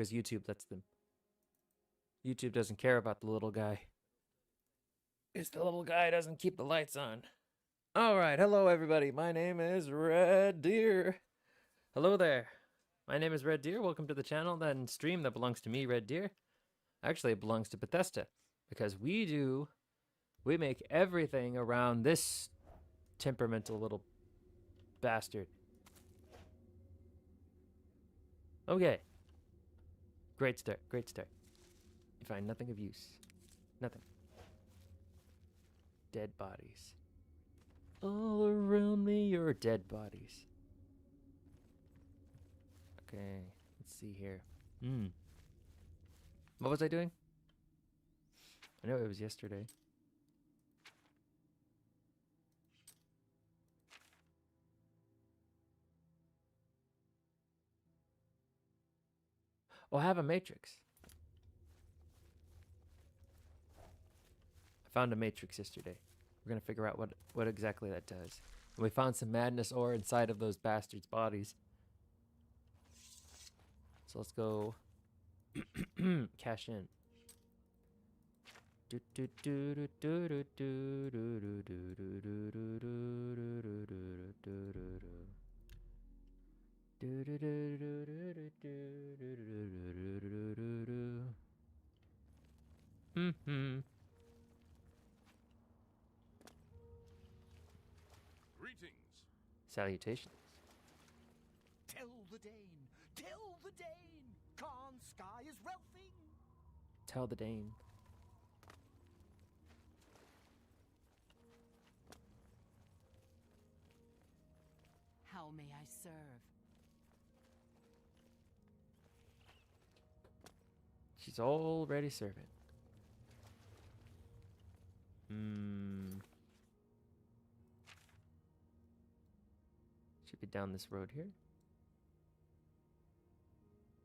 because YouTube lets them. YouTube doesn't care about the little guy. Because the little guy doesn't keep the lights on. Alright, hello everybody. My name is Red Deere. Hello there. My name is Red Deere. Welcome to the channel and stream that belongs to me, Red Deere. Actually, it belongs to Bethesda. Because we make everything around this temperamental little bastard. Okay. Great start, great start. You find nothing of use. Nothing. Dead bodies. All around me are dead bodies. Okay, let's see here. What was I doing? I know it was yesterday. Oh, I have a matrix. I found a matrix yesterday. We're gonna figure out what exactly that does. And we found some madness ore inside of those bastards' bodies. So let's go cash in. Greetings. Salutations. Tell the Dane, tell the Dane, Khan's sky is Ralphing. Tell the Dane. How may I serve? She's already serving. Should be down this road here.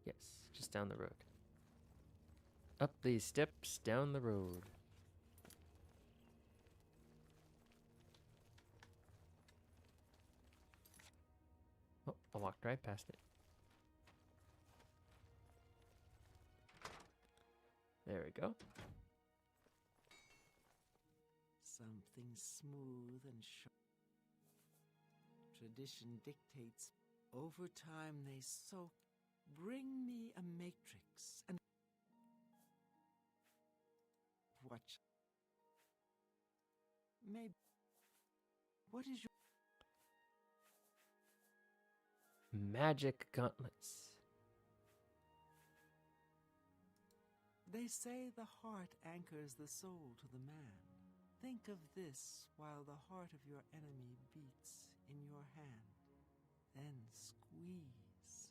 Yes, just down the road. Up these steps, down the road. Oh, I walked right past it. There we go. Something smooth and sharp. Tradition dictates. Over time they soak. Bring me a matrix and watch. Maybe. What is your Magic gauntlets. They say the heart anchors the soul to the man. Think of this while the heart of your enemy beats in your hand. Then squeeze.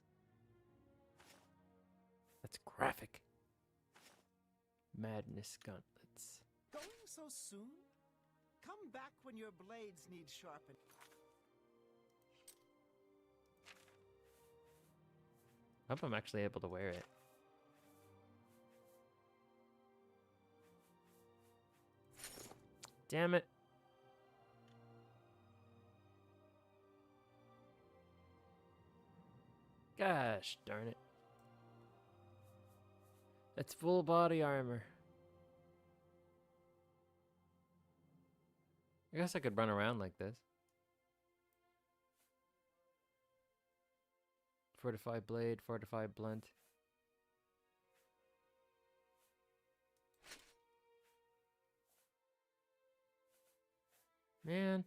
That's graphic. Madness gauntlets. Going so soon? Come back when your blades need sharpening. I hope I'm actually able to wear it. Damn it. Gosh darn it. It's full body armor. I guess I could run around like this. Fortified blade, fortified blunt. Man.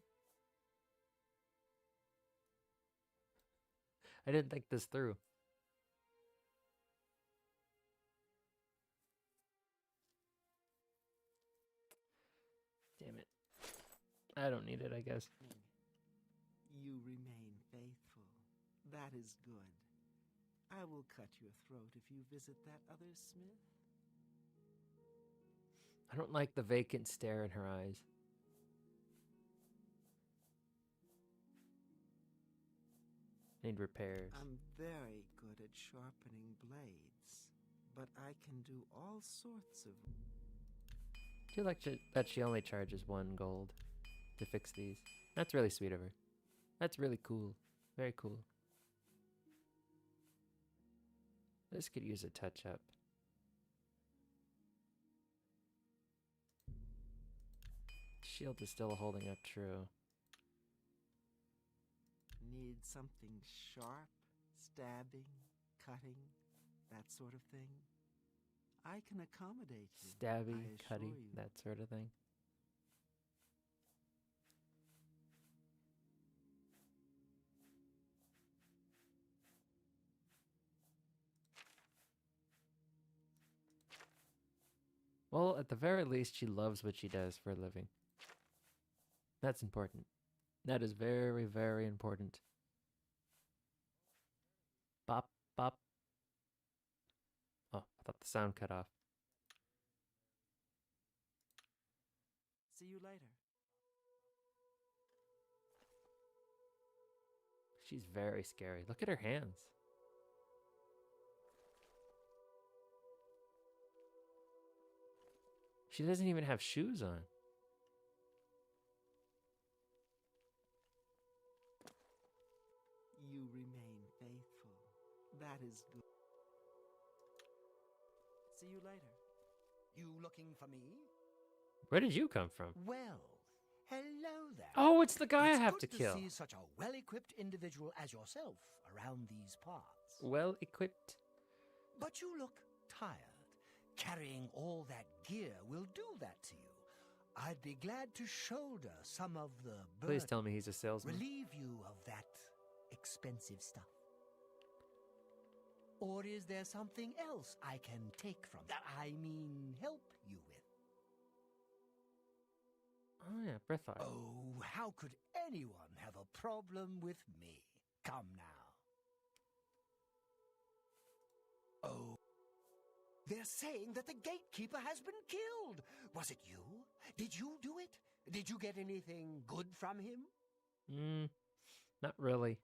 I didn't think this through. Damn it. I don't need it, I guess. You remain faithful. That is good. I will cut your throat if you visit that other smith. I don't like the vacant stare in her eyes. Need repairs. I'm very good at sharpening blades, but I can do all sorts of... I feel like that she only charges 1 gold to fix these. That's really sweet of her. That's really cool. Very cool. This could use a touch-up. Shield is still holding up true. Need something sharp, stabbing, cutting, that sort of thing? I can accommodate you. Stabby, I assure cutty, you. that sort of thing. Well, at the very least, she loves what she does for a living. That's important. That is very, very important. Bop, bop. Oh, I thought the sound cut off. See you later. She's very scary. Look at her hands. She doesn't even have shoes on. You remain faithful. That is good. See you later. You looking for me? Where did you come from? Well, hello there. Oh, it's the guy It's I have good to kill. see such a well-equipped individual as yourself around these parts. Well equipped. But you look tired. Carrying all that gear will do that to you. I'd be glad to shoulder some of the burden. Please tell me he's a salesman. Relieve you of that expensive stuff. Or is there something else I can take from that? I mean, help you with? Oh yeah, Brithar. Oh, how could anyone have a problem with me? Come now. Oh, they're saying that the gatekeeper has been killed. Was it you? Did you do it? Did you get anything good from him? Not really.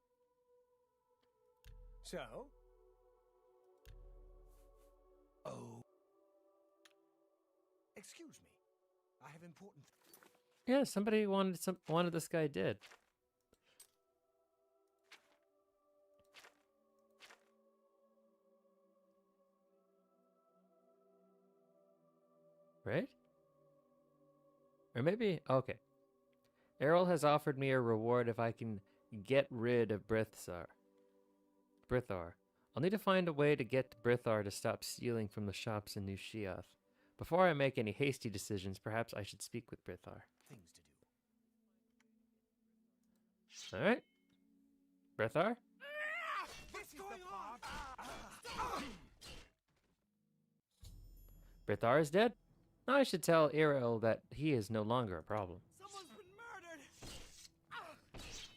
So? Oh. Excuse me. I have important... Yeah, somebody wanted this guy dead. Right? Or maybe, okay. Errol has offered me a reward if I can get rid of Brithar. I'll need to find a way to get Brithar to stop stealing from the shops in New Sheoth. Before I make any hasty decisions, perhaps I should speak with Brithar. things to do. Alright. Brithar? What's going on? Brithar is dead? I should tell Errol that he is no longer a problem. Someone's been murdered!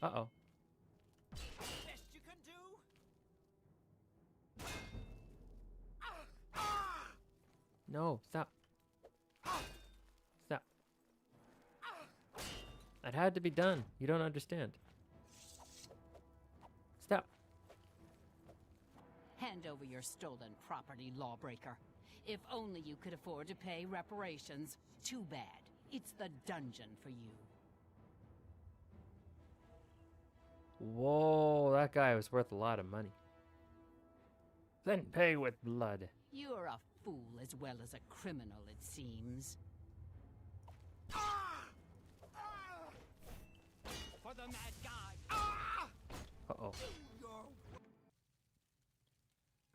Uh-oh. Best you can do? No, stop. Stop. That had to be done. You don't understand. Stop. Hand over your stolen property, lawbreaker. If only you could afford to pay reparations. Too bad. It's the dungeon for you. Whoa, that guy was worth a lot of money. Then pay with blood. You're a fool as well as a criminal, it seems. For the mad guy! Uh-oh.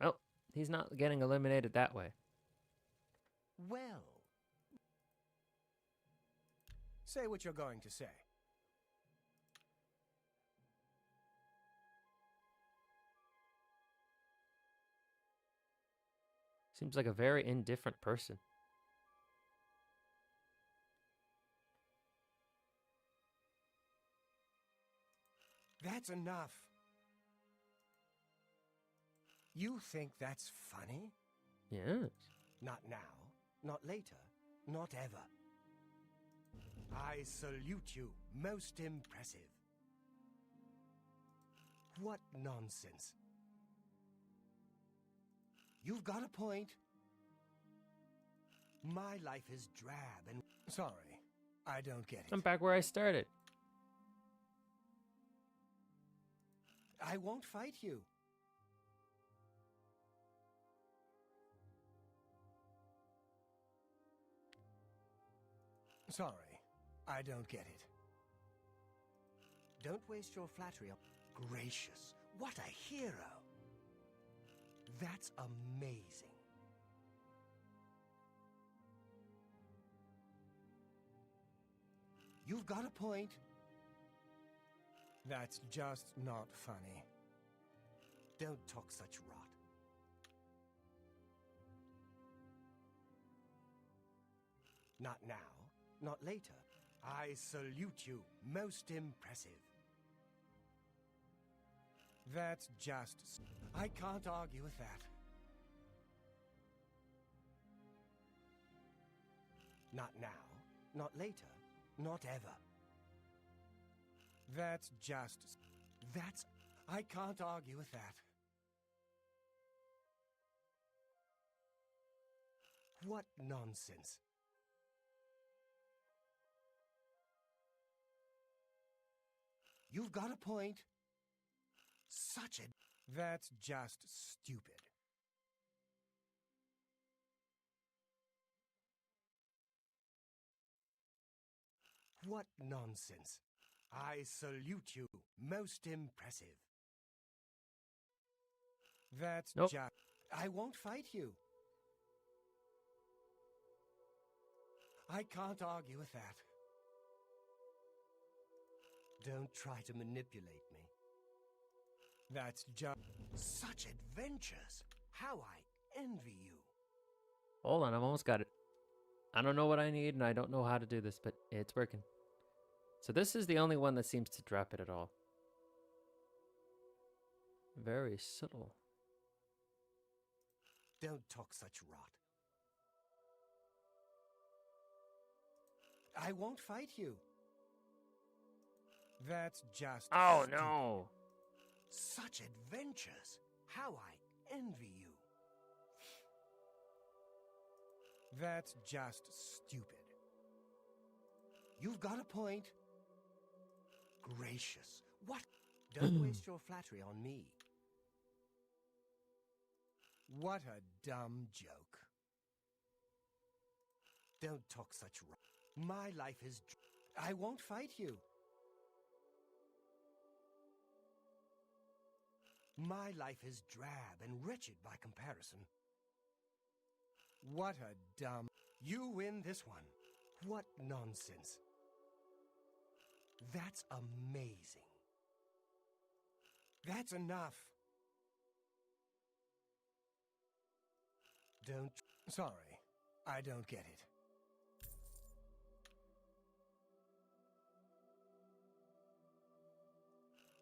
Well, he's not getting eliminated that way. Well. Say what you're going to say. Seems like a very indifferent person. That's enough. You think that's funny? Yes. Not now, not later, not ever. I salute you. Most impressive. What nonsense. You've got a point. My life is drab and... Sorry, I don't get it. I'm back where I started. I won't fight you. Sorry, I don't get it. Don't waste your flattery on... Gracious, what a hero! That's amazing. You've got a point. That's just not funny. Don't talk such rot. Not now, not later. I salute you. Most impressive. That's just... I can't argue with that. Not now, not later, not ever. That's just... That's... I can't argue with that. What nonsense. You've got a point. Such a... That's just stupid. What nonsense. I salute you. Most impressive. That's Nope. just... I won't fight you. I can't argue with that. Don't try to manipulate me. That's just... Such adventures! How I envy you! Hold on, I've almost got it. I don't know what I need, and I don't know how to do this, but it's working. So this is the only one that seems to drop it at all. Very subtle. Don't talk such rot. I won't fight you. That's just... Oh, stupid. no! Such adventures! How I envy you! That's just stupid. You've got a point. Gracious, what? Don't waste your flattery on me. What a dumb joke. Don't talk such rot. My life is... I won't fight you. My life is drab and wretched by comparison. What a dumb... You win this one. What nonsense. That's amazing. That's enough. Don't... Sorry, I don't get it.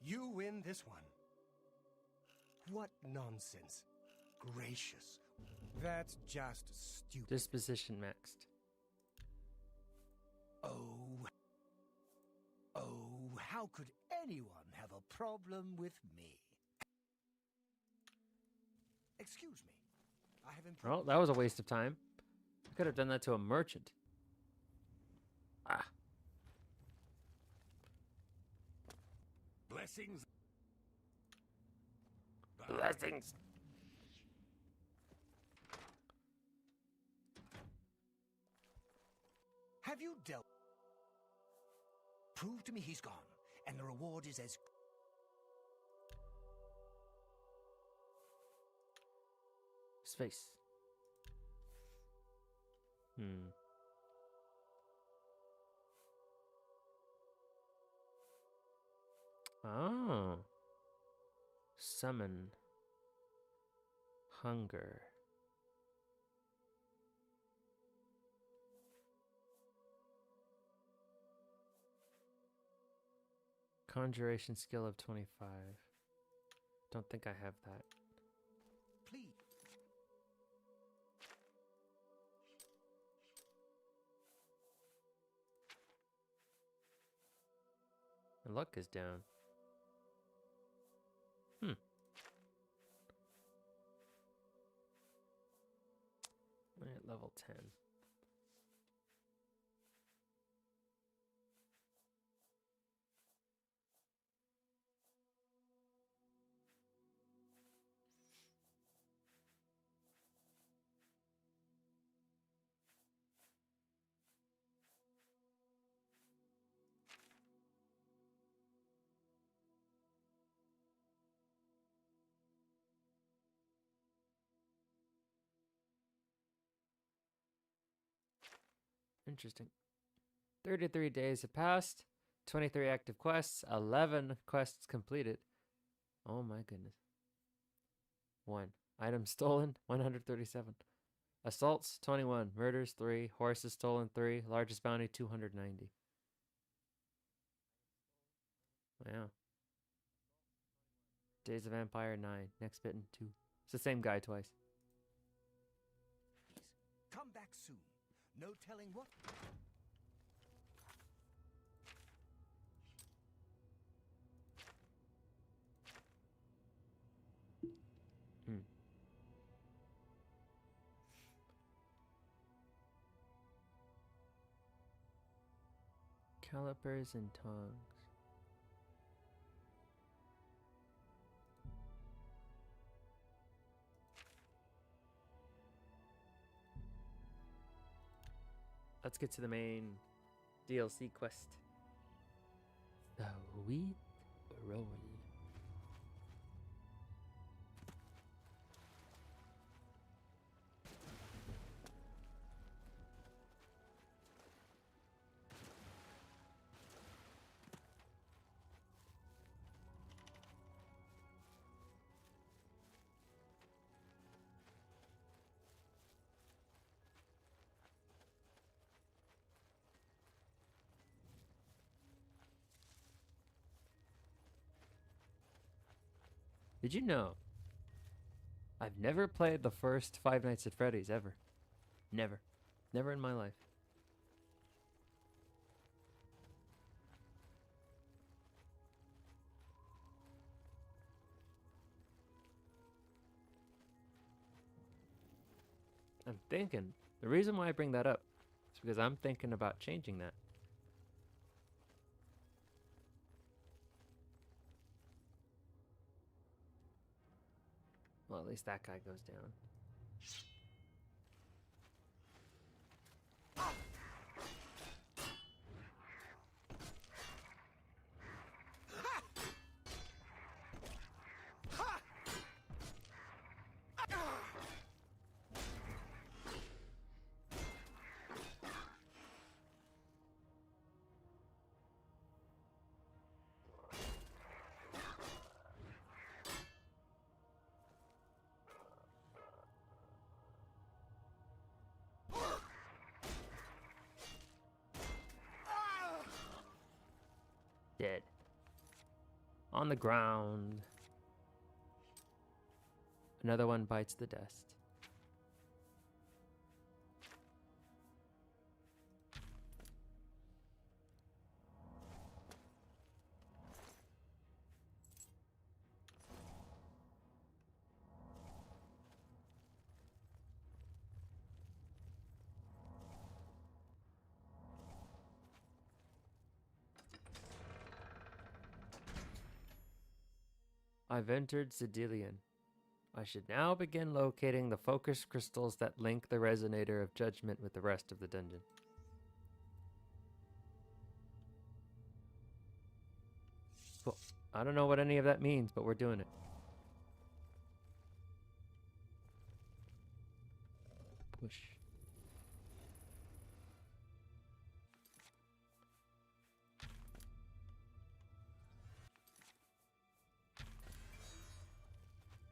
You win this one. What nonsense. Gracious. That's just stupid. Disposition maxed. Oh, how could anyone have a problem with me? Excuse me. I have improved. Well, that was a waste of time. I could have done that to a merchant. Ah. Blessings. Blessings. Have you dealt? Prove to me he's gone, and the reward is as... Space. Oh. Summon. Hunger. Conjuration skill of 25. Don't think I have that. Please. My luck is down. I'm at level 10. Interesting. 33 days have passed. 23 active quests. 11 quests completed. Oh my goodness. 1. Items stolen, 137. Assaults, 21. Murders, 3. Horses stolen, 3. Largest bounty, 290. Wow. Days of Vampire, 9. Next bitten, 2. It's the same guy twice. Come back soon. No telling what. Calipers and tongs. Let's get to the main DLC quest. The Wheat Roll. Did you know? I've never played the first Five Nights at Freddy's ever. Never. Never in my life. I'm thinking, the reason why I bring that up is because I'm thinking about changing that. Well, at least that guy goes down. Dead. On the ground. Another one bites the dust. I've entered Zedilian. I should now begin locating the focus crystals that link the resonator of judgment with the rest of the dungeon. Well, I don't know what any of that means, but we're doing it. Push.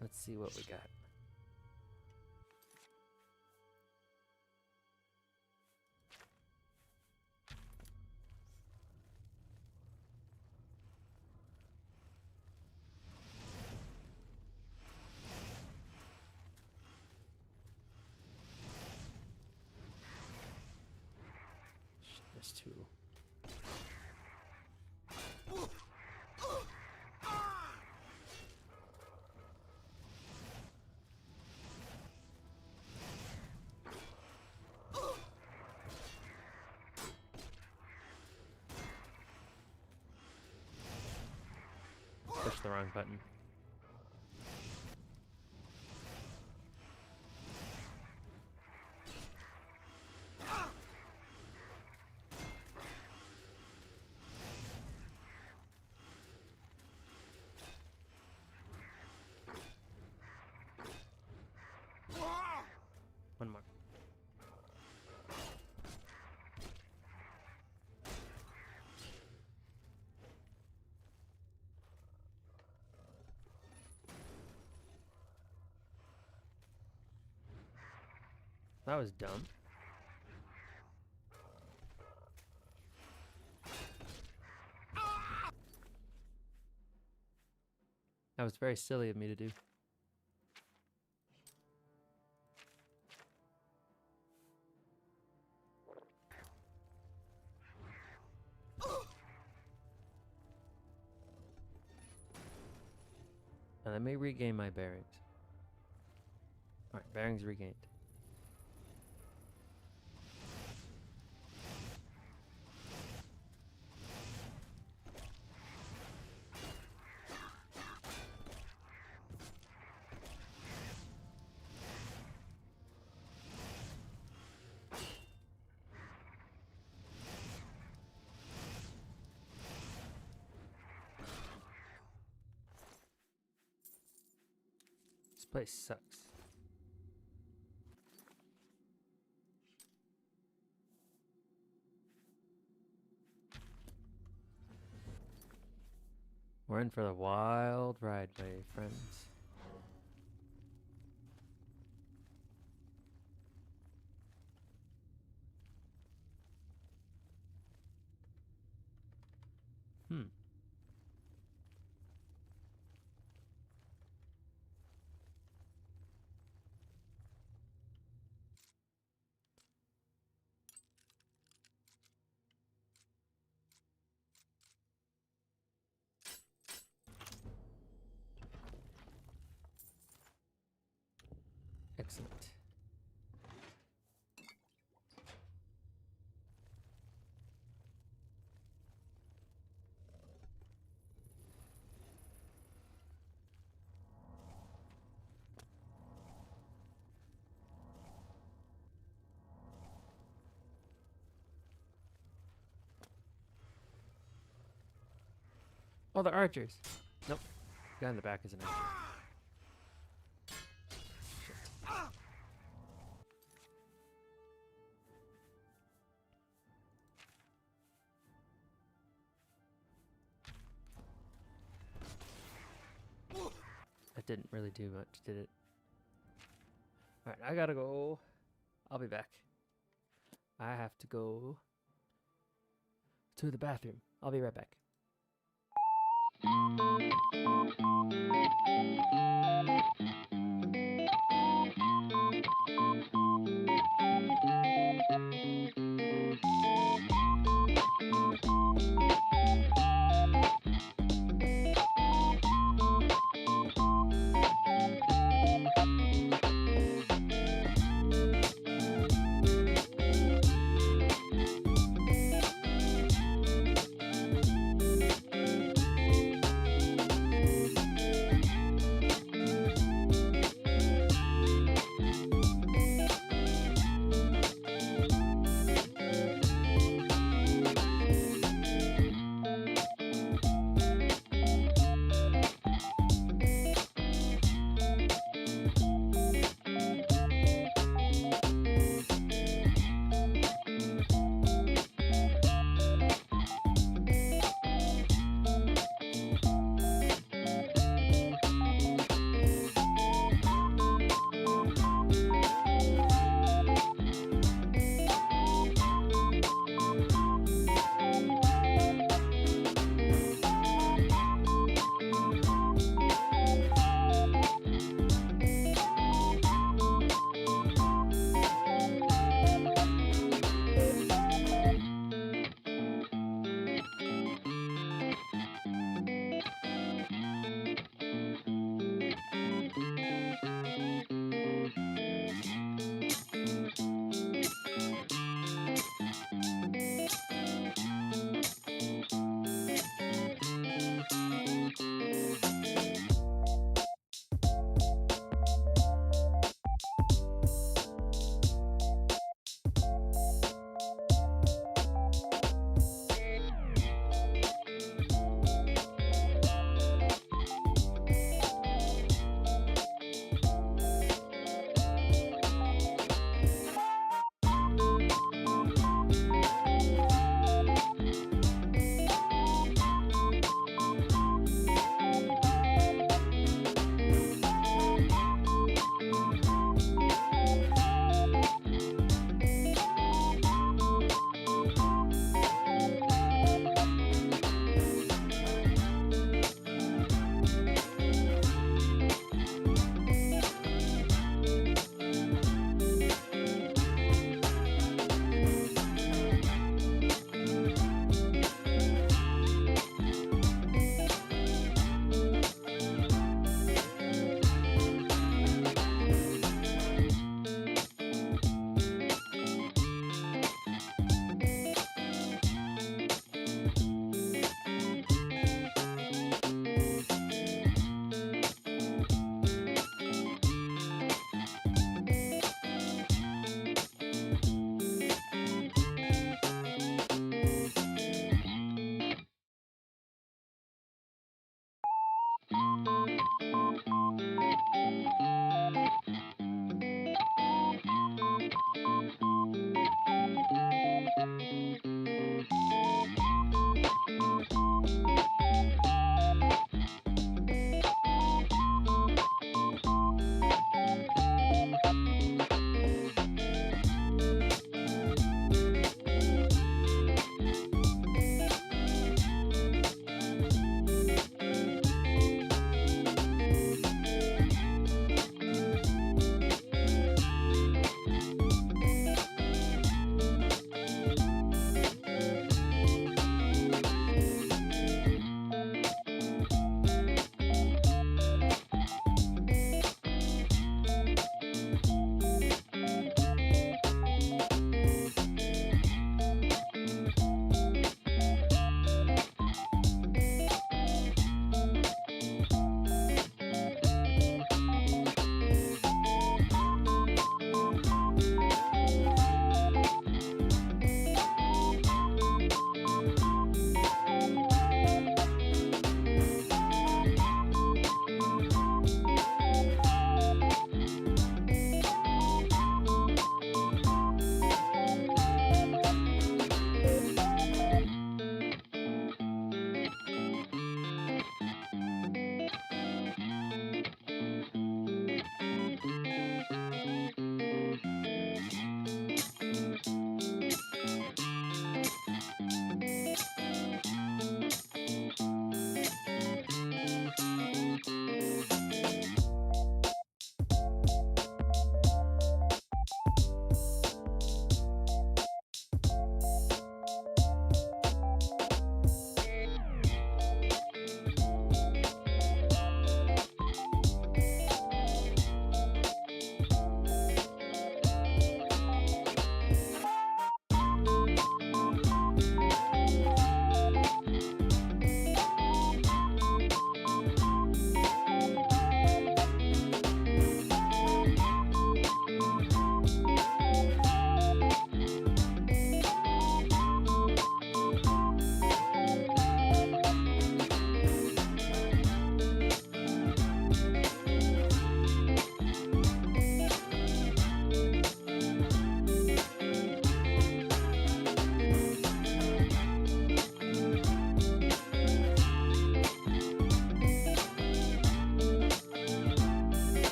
Let's see what we got. There's two. Push the wrong button. One more. That was dumb. That was very silly of me to do. Now let me regain my bearings. Alright, bearings regained. This place sucks. We're in for the wild ride, my friends. Excellent. Oh, the archers. Nope. The guy in the back is an archer. That didn't really do much, did it? Alright, I gotta go. I'll be back. I have to go to the bathroom. I'll be right back.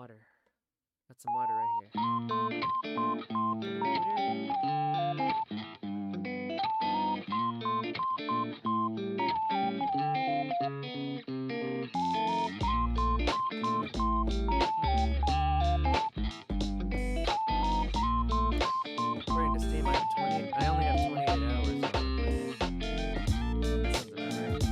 water. Got some water right here. According to Steam, I only have 28 hours on Oblivion. That sounds about right.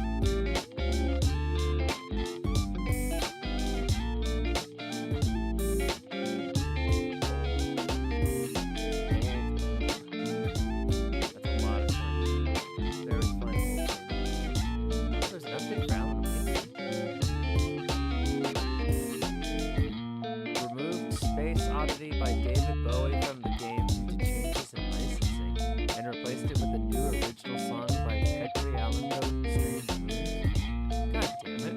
That's a lot of fun. Very fun. Oh, there's an update for Alan Wake. Removed Space Oddity by David Bowie from the game due to changes in licensing, and replaced it with a new original song by Petri Allencoat, Strange Moons. God damn it.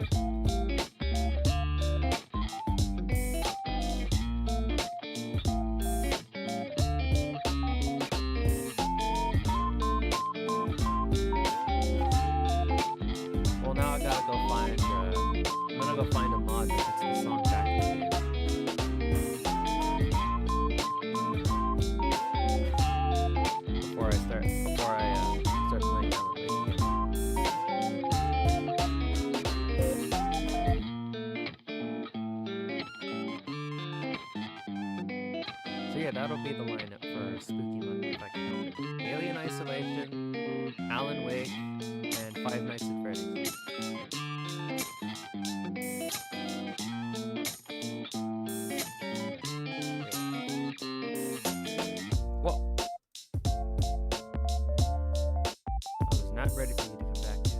Well, now I gotta go find, I'm gonna go find a mod that puts the song back in the game. Before I start playing Alan Wake again. So yeah, that'll be the lineup for Spooky Month if I can help it. Alien Isolation, Alan Wake, and Five Nights at Freddy's. Whoa! I was not ready for you to come back yet.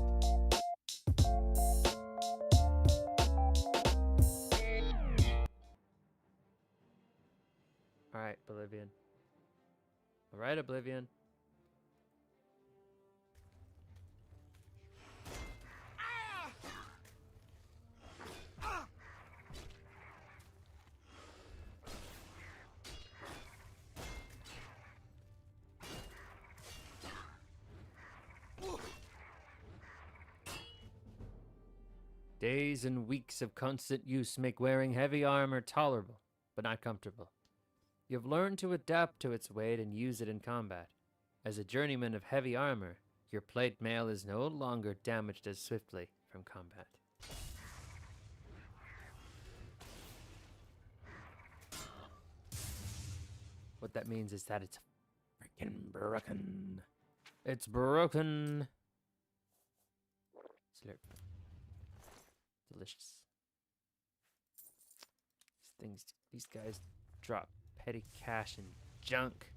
Alright, Oblivion. Alright, Oblivion. Days and weeks of constant use make wearing heavy armor tolerable, but not comfortable. You've learned to adapt to its weight and use it in combat. As a journeyman of heavy armor, your plate mail is no longer damaged as swiftly from combat. What that means is that it's freaking broken. It's broken. Slurp. Delicious. These guys drop petty cash and junk.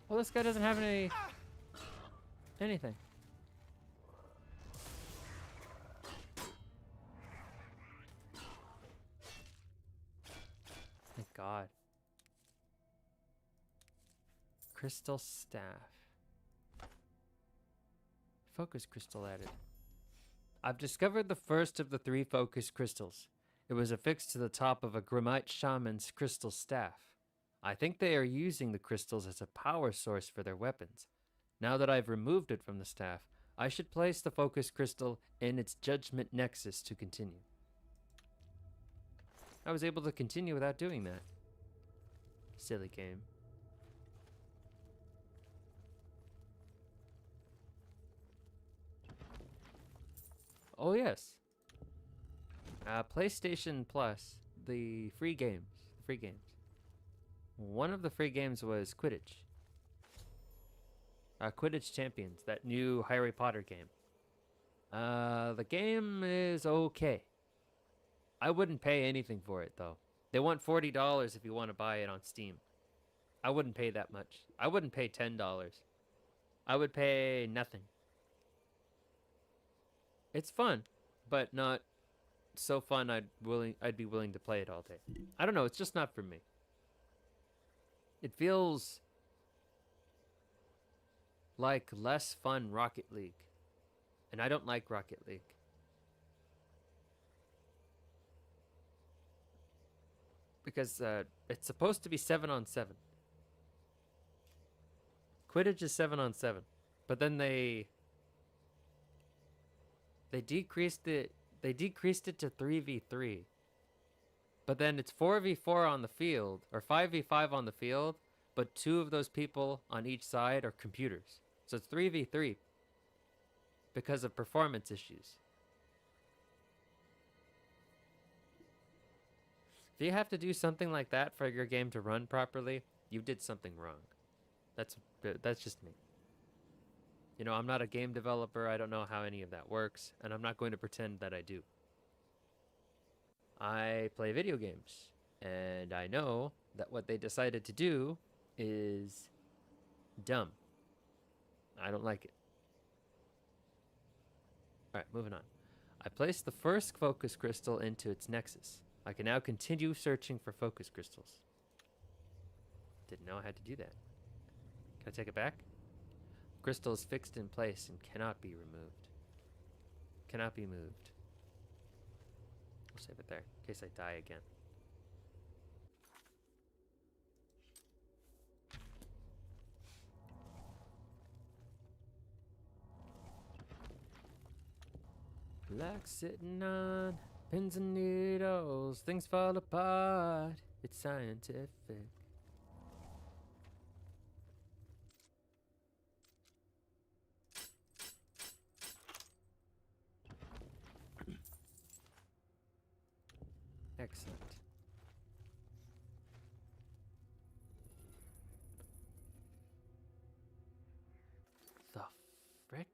Well, this guy doesn't have anything. Thank God. Crystal staff. Focus crystal added. I've discovered the first of the 3 focus crystals. It was affixed to the top of a Grimmite shaman's crystal staff. I think they are using the crystals as a power source for their weapons. Now that I've removed it from the staff, I should place the focus crystal in its judgment nexus to continue. I was able to continue without doing that. Silly game. Oh yes. PlayStation Plus, the free games. One of the free games was Quidditch. Quidditch Champions, that new Harry Potter game. The game is okay. I wouldn't pay anything for it, though. They want $40 if you want to buy it on Steam. I wouldn't pay that much. I wouldn't pay $10. I would pay nothing. It's fun, but not so fun I'd be willing to play it all day. I don't know, it's just not for me. It feels like less fun Rocket League. And I don't like Rocket League. Because it's supposed to be 7-on-7. Quidditch is 7-on-7. But then they decreased it to 3v3. But then it's 4v4 on the field, or 5v5 on the field, but 2 of those people on each side are computers. So it's 3v3 because of performance issues. If you have to do something like that for your game to run properly, you did something wrong. That's just me. You know, I'm not a game developer. I don't know how any of that works, and I'm not going to pretend that I do. I play video games, and I know that what they decided to do is dumb. I don't like it. Alright, moving on. I placed the first focus crystal into its nexus. I can now continue searching for focus crystals. Didn't know I had to do that. Can I take it back? Crystal is fixed in place and cannot be removed. Cannot be moved. We'll save it there, in case I die again. Like sitting on pins and needles, things fall apart. It's scientific. Excellent. The frick?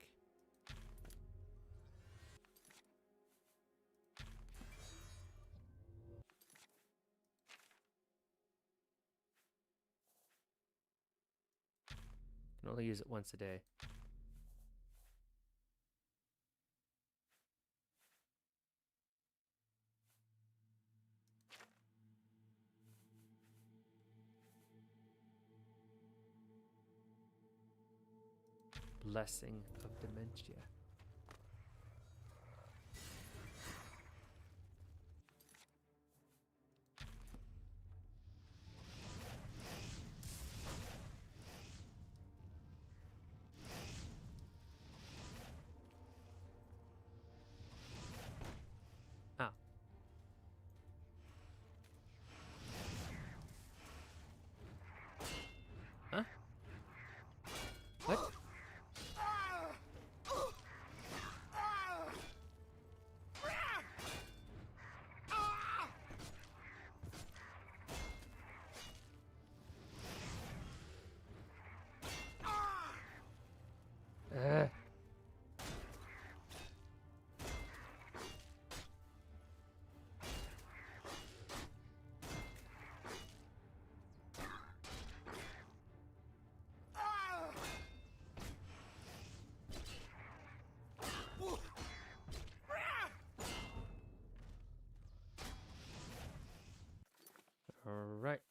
Can only use it once a day. Blessing of dementia. Ah. Huh? What? All right.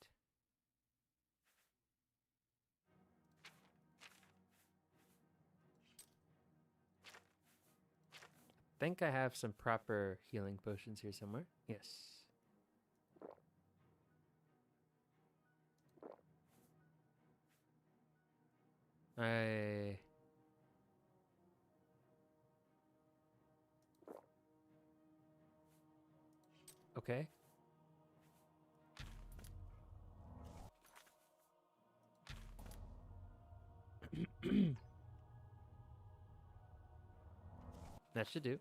I think I have some proper healing potions here somewhere. Yes. Okay. That should do.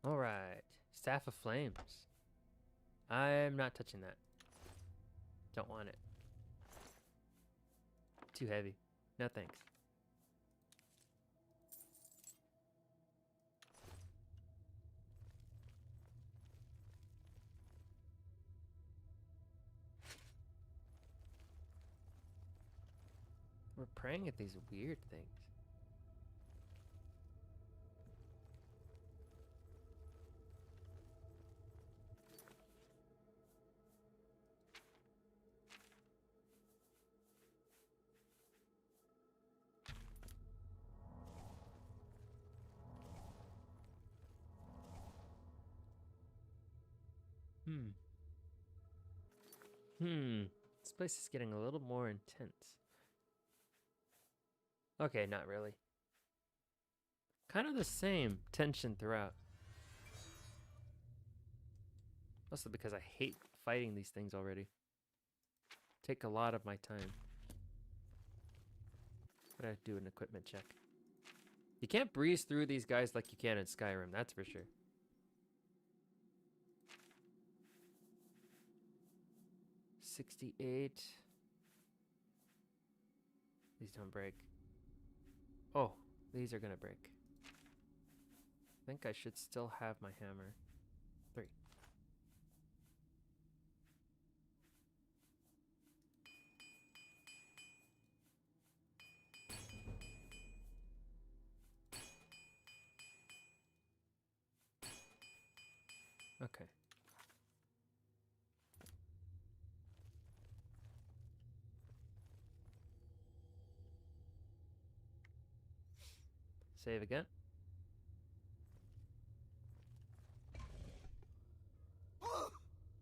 Alright. Staff of Flames. I'm not touching that. Don't want it. Too heavy. No thanks. We're praying at these weird things. This place is getting a little more intense. Okay, not really. Kind of the same tension throughout. Also because I hate fighting these things already. Take a lot of my time. But I have to do an equipment check. You can't breeze through these guys like you can in Skyrim, that's for sure. $68. These don't break. Oh, these are gonna break. I think I should still have my hammer. 3. Okay. Save again.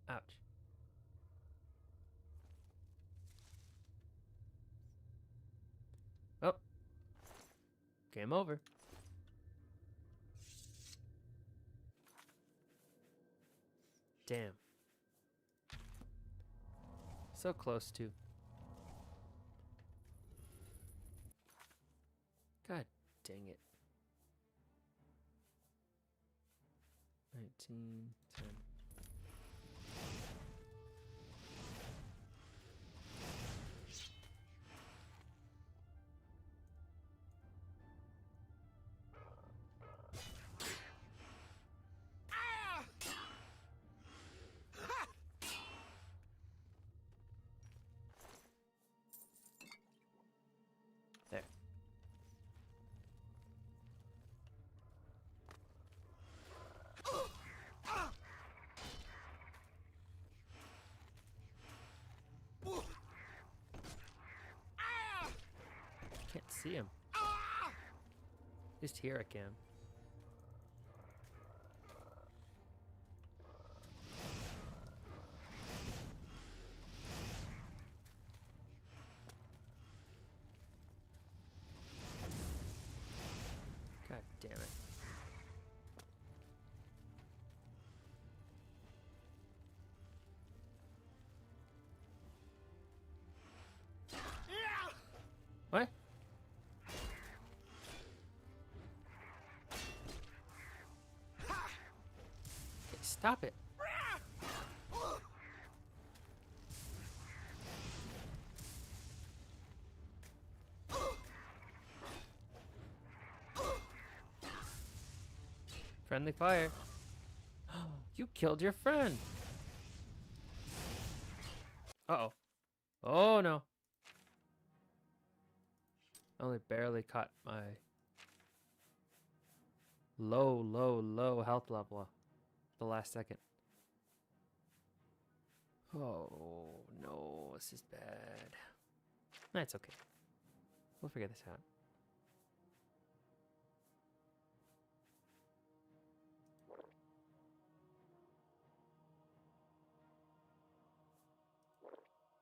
Ouch. Oh. Game over. Damn. So close to. God dang it. 19, 10. There. Can't see him. Just here I can. God damn it. What? Okay, stop it. Friendly fire. You killed your friend. Uh-oh. Oh no. Only barely caught my low health level at the last second. Oh no, this is bad. That's okay. We'll figure this out.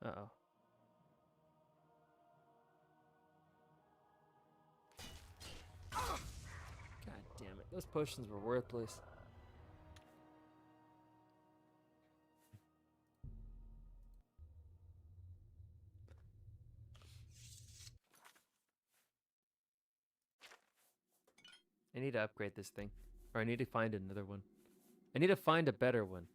Uh-oh. God damn it. Those potions were worthless. I need to upgrade this thing. Or I need to find another one. I need to find a better one.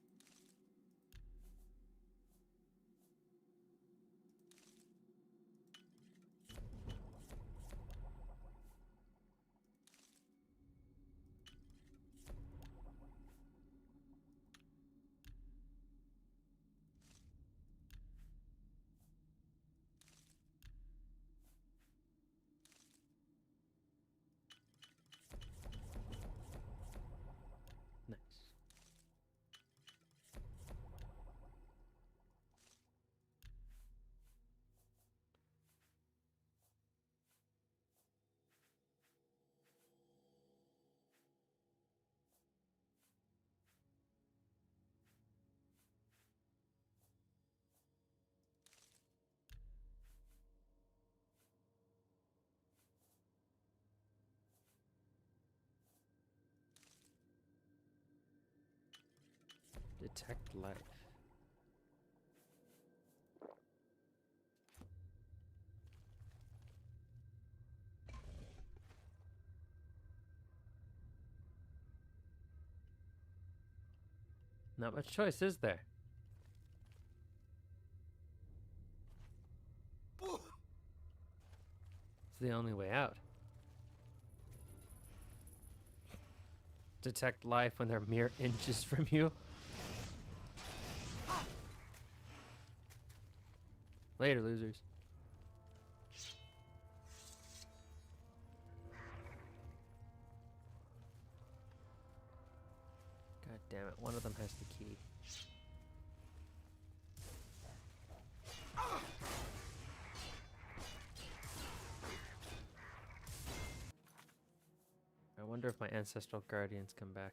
Nice. Detect life. Not much choice, is there? It's the only way out. Detect life when they're mere inches from you. Later, losers. God damn it, one of them has the key. I wonder if my ancestral guardians come back.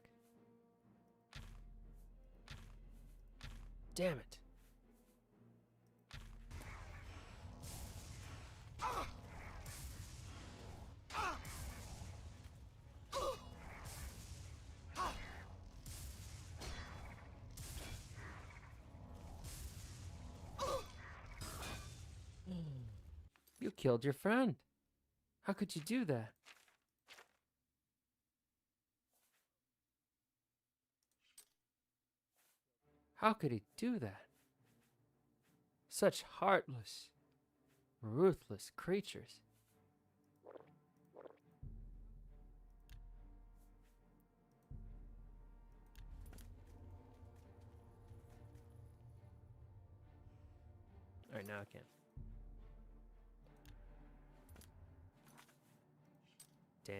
Damn it. You killed your friend. How could you do that? How could he do that? Such heartless, ruthless creatures. Alright, now I can. Damn.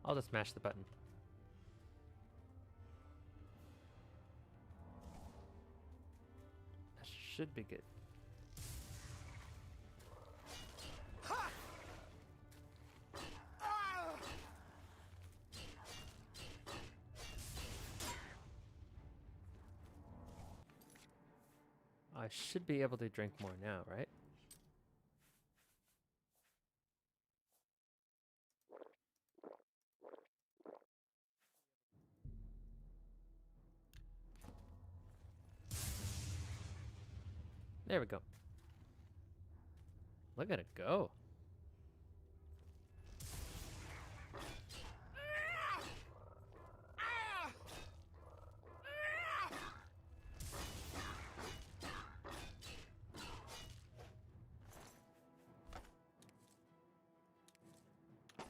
I'll just mash the button. That should be good. I should be able to drink more now, right? There we go. Look at it go.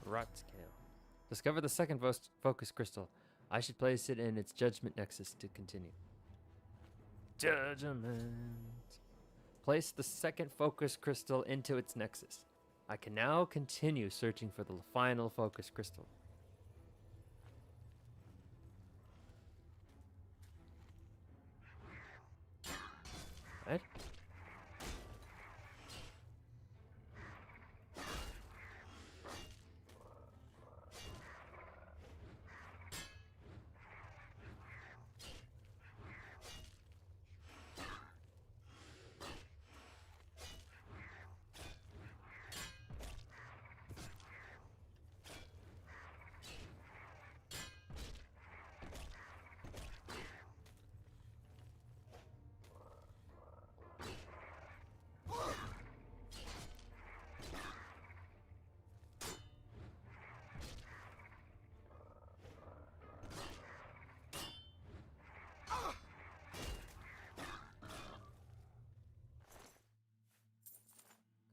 Rot scale. Discover the second focus crystal. I should place it in its judgment nexus to continue. Judgment. Place the second focus crystal into its nexus. I can now continue searching for the final focus crystal. What?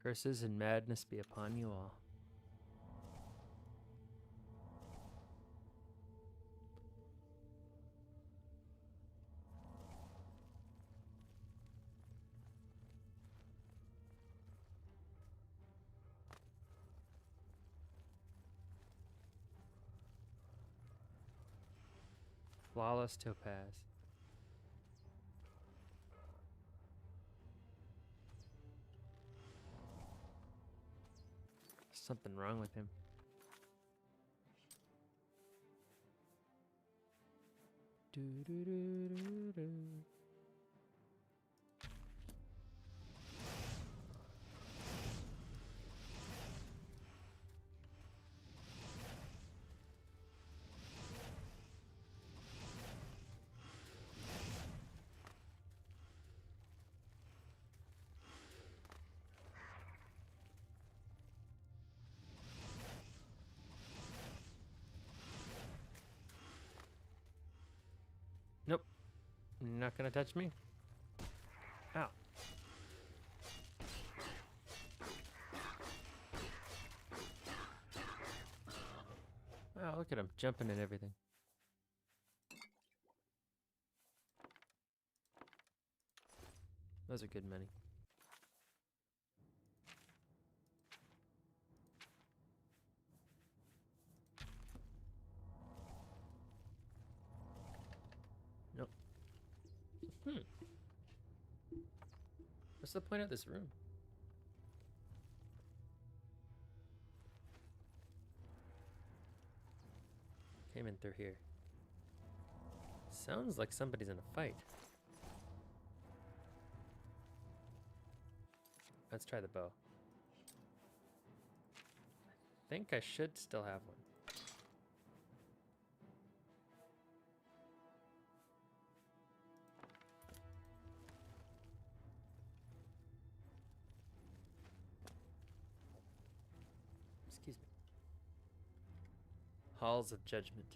Curses and madness be upon you all. Flawless topaz. Something wrong with him. Do do do do do. Nope. You're not gonna touch me? Ow. Wow, look at him jumping and everything. Those are good money. Nope. What's the point of this room? Came in through here. Sounds like somebody's in a fight. Let's try the bow. I think I should still have one. Excuse me. Halls of Judgment.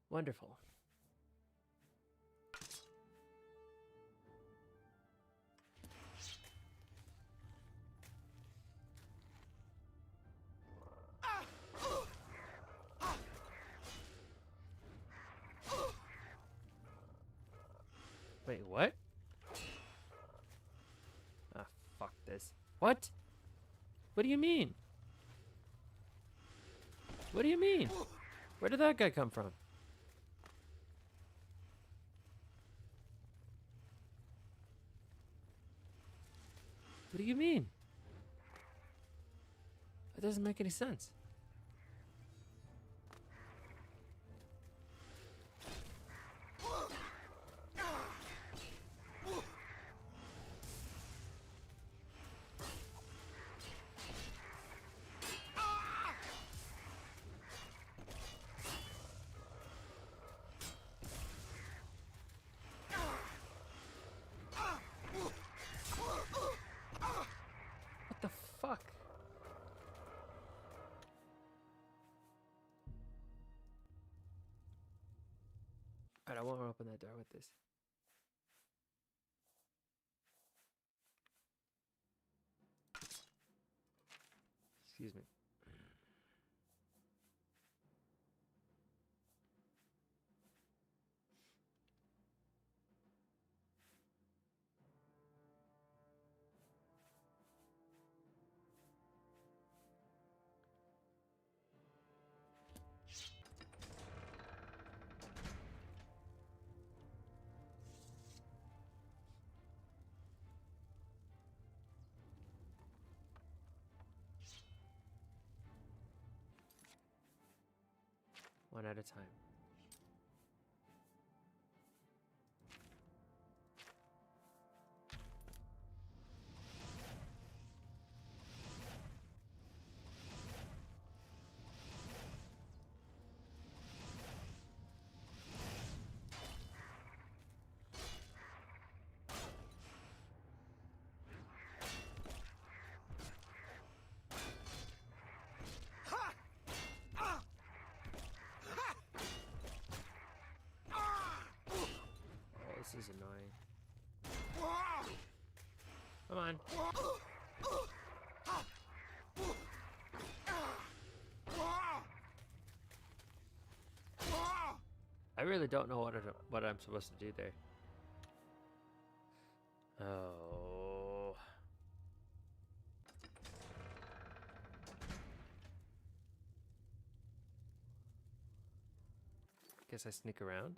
Wonderful. Wait, what? Ah, fuck this. What? What do you mean? What do you mean? Where did that guy come from? What do you mean? That doesn't make any sense. What the fuck? Alright, I won't open that door with this. Excuse me. One at a time. Come on. I really don't know what I'm supposed to do there. Oh. Guess I sneak around.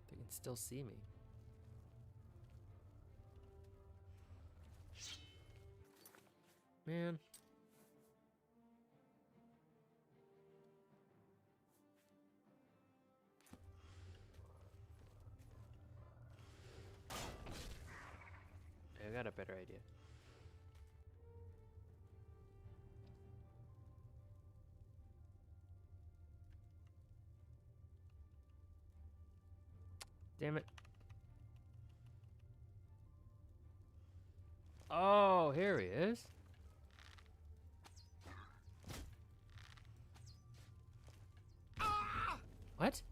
They can still see me. Man. I got a better idea. Damn it. Oh, here he is. What?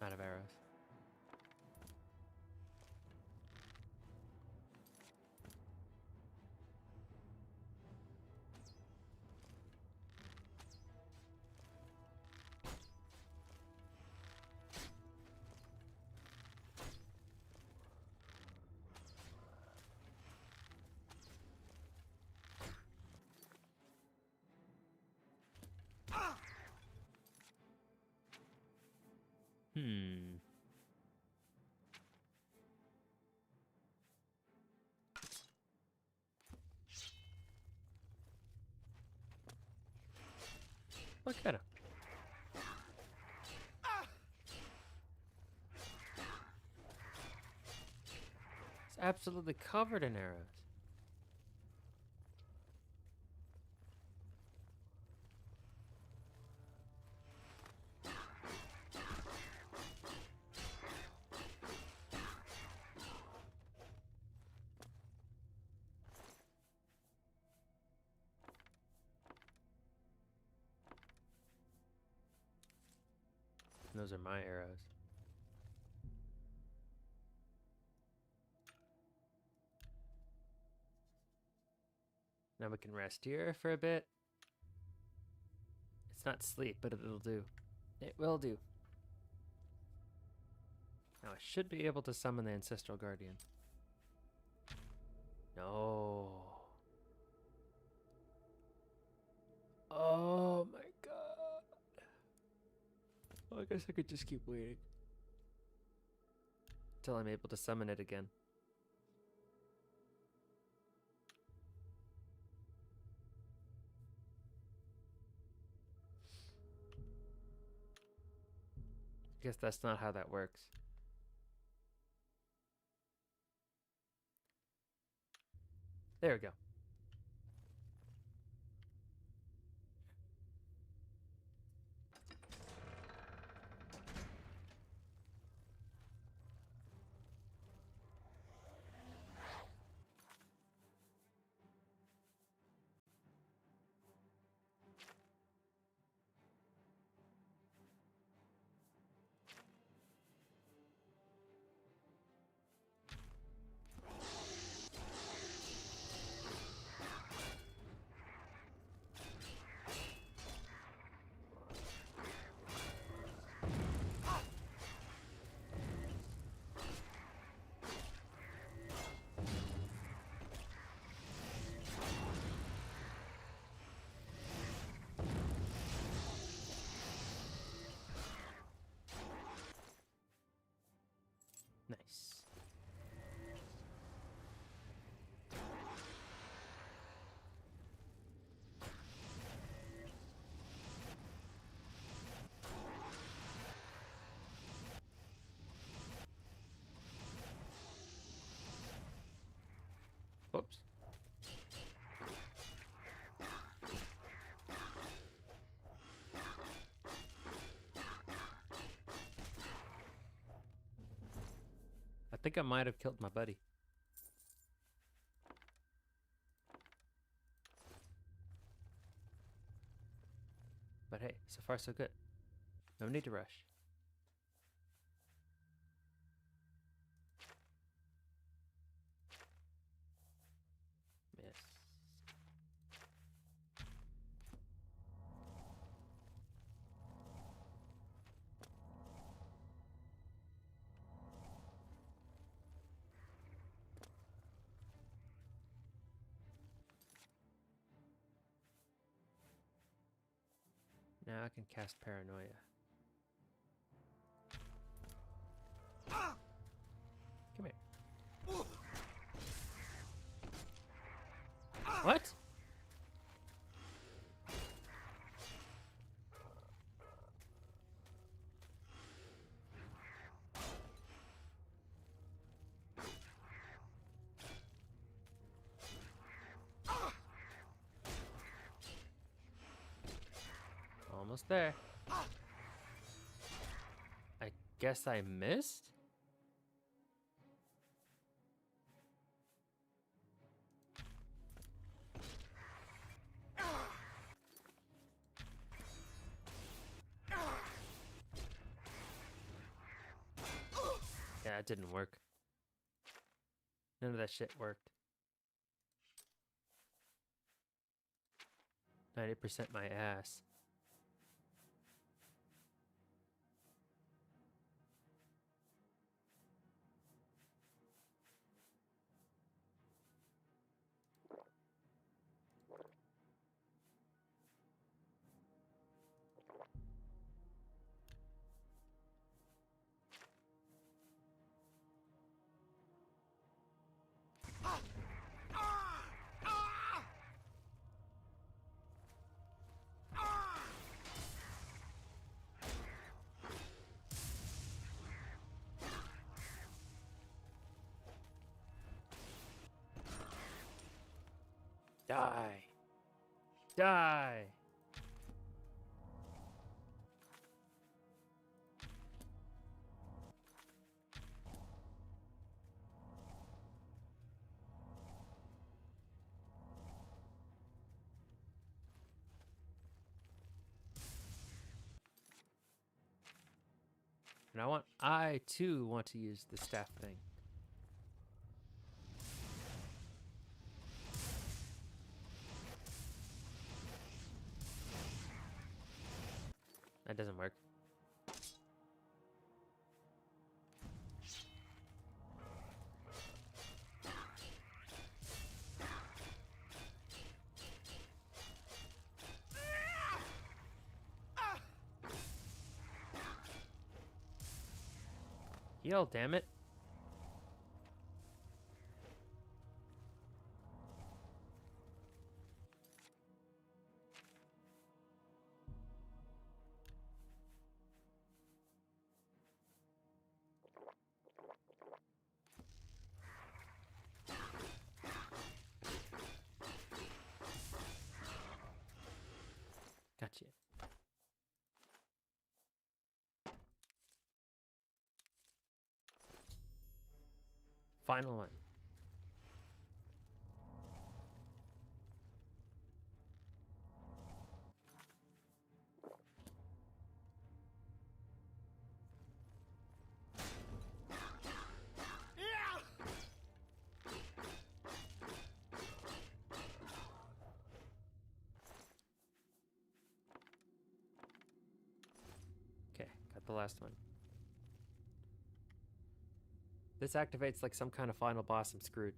Out of arrows. Hmm. Look at him. It's absolutely covered in arrows. Those are my arrows. Now we can rest here for a bit. It's not sleep, but it'll do. It will do. Now I should be able to summon the Ancestral Guardian. No. Oh my god. Well, I guess I could just keep waiting. Till I'm able to summon it again. Guess that's not how that works. There we go. think I might have killed my buddy. But hey, so far so good. No need to rush. Miss. Now I can cast Paranoia. Come here. What? Almost there. I guess I missed? Yeah, it didn't work. None of that shit worked. 90% my ass. Die. Die. And I too want to use the staff thing. That doesn't work. Heal, damn it. Gotcha. Final one. Okay, got the last one. This activates like some kind of final boss. I'm screwed.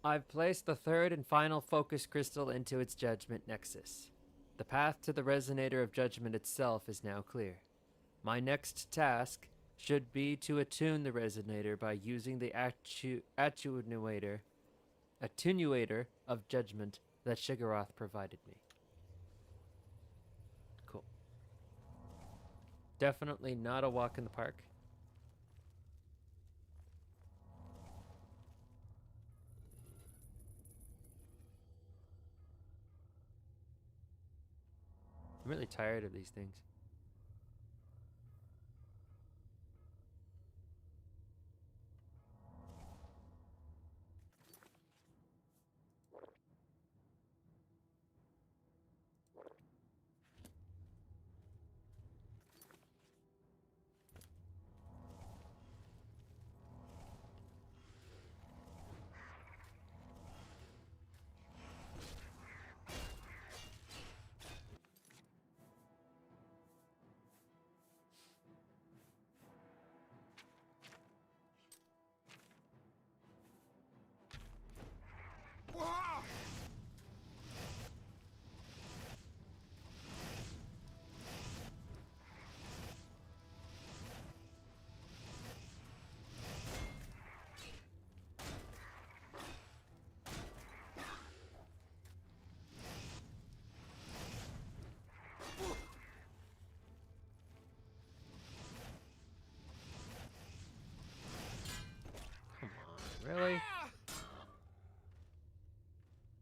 I've placed the third and final focus crystal into its judgment nexus. The path to the resonator of judgment itself is now clear. My next task should be to attune the resonator by using the attenuator of judgment that Shigarath provided me. Cool. Definitely not a walk in the park. I'm really tired of these things.